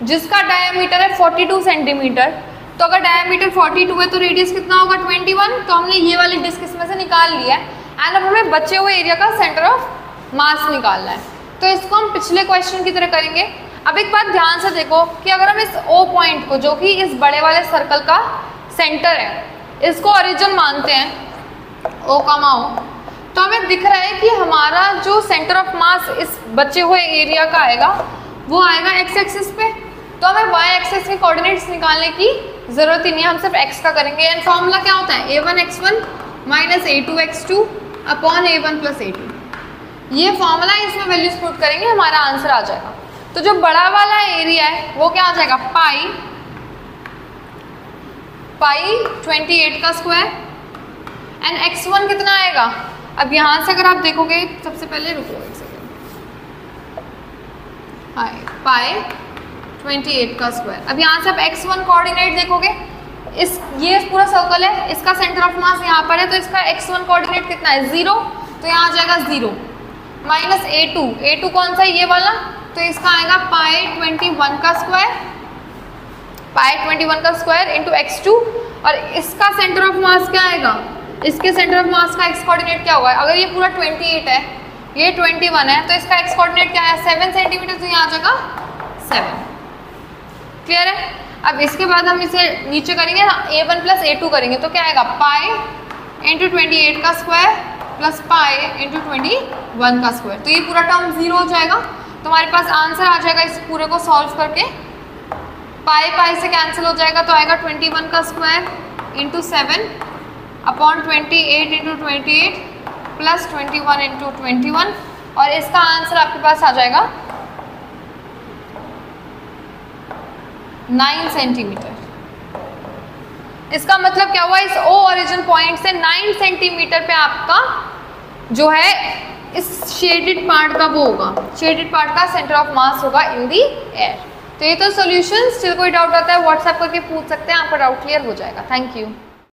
जिसका डायमीटर है 42 सेंटीमीटर। तो अगर डायमीटर 42 है तो रेडियस कितना होगा 21। तो हमने ये वाली डिस्क इसमें से निकाल लिया है एंड अब हमें बचे हुए एरिया का सेंटर ऑफ मास निकालना है। तो इसको हम पिछले क्वेश्चन की तरह करेंगे। अब एक बात ध्यान से देखो कि अगर हम इस O पॉइंट को, जो कि इस बड़े वाले सर्कल का सेंटर है, इसको ओरिजिन मानते हैं O, तो हमें दिख रहा है कि हमारा जो सेंटर ऑफ मास इस बचे हुए एरिया का आएगा वो आएगा x एक्सिस पे। तो हमें y एक्सिस के कोऑर्डिनेट्स निकालने की जरूरत ही नहीं है, हम सिर्फ x का करेंगे। एंड फॉर्मूला क्या होता है a1x1 minus a2x2 upon a1 plus a2। ये फॉर्मूला इसमें वैल्यूज पुट करेंगे, हमारा आंसर आ जाएगा। तो जो बड़ा वाला एरिया है वो क्या आ जाएगा पाई 28 का स्क्वायर एंड x1 कितना आएगा। अब यहाँ से अगर आप देखोगे, सबसे पहले रुको एक सेकेंड, पाई 28 का स्क्वायर। अब यहाँ से आप x1 कोऑर्डिनेट देखोगे, ये पूरा सर्कल है, इसका सेंटर ऑफ मास यहाँ पर है, तो इसका x1 कोऑर्डिनेट कितना है 0, तो यहाँ आ जाएगा 0 माइनस a2 कौन सा है ये वाला, तो इसका आएगा पाई 21 का स्क्वायर इंटू x2 और इसका सेंटर ऑफ मास क्या आएगा, इसके सेंटर ऑफ मास का x कोऑर्डिनेट क्या होगा। अगर ये पूरा 28 है, ये 21 है, तो इसका x कोऑर्डिनेट क्या है 7 सेंटीमीटर, तो यहाँ आ जाएगा 7। क्लियर है। अब इसके बाद हम इसे नीचे करेंगे a1 प्लस a2 करेंगे, तो क्या आएगा पाई इंटू 28 का स्क्वायर प्लस पाई इंटू 21 का स्क्वायर। तो ये पूरा टर्म 0 हो जाएगा, तो हमारे पास आंसर आ जाएगा इस पूरे को सॉल्व करके। पाई से कैंसिल हो जाएगा, तो आएगा 21 का square into 7 upon 28 into 28 plus 21 into 21 और इसका आंसर आपके पास आ जाएगा 9 सेंटीमीटर। इसका मतलब क्या हुआ, इस O ओरिजिन पॉइंट से 9 सेंटीमीटर पे आपका जो है इस शेडेड पार्ट का वो होगा, शेडेड पार्ट का सेंटर ऑफ मास होगा इन दी एयर। तो ये तो सॉल्यूशन। स्टिल कोई डाउट आता है व्हाट्सएप करके पूछ सकते हैं, आपका डाउट क्लियर हो जाएगा। Thank you.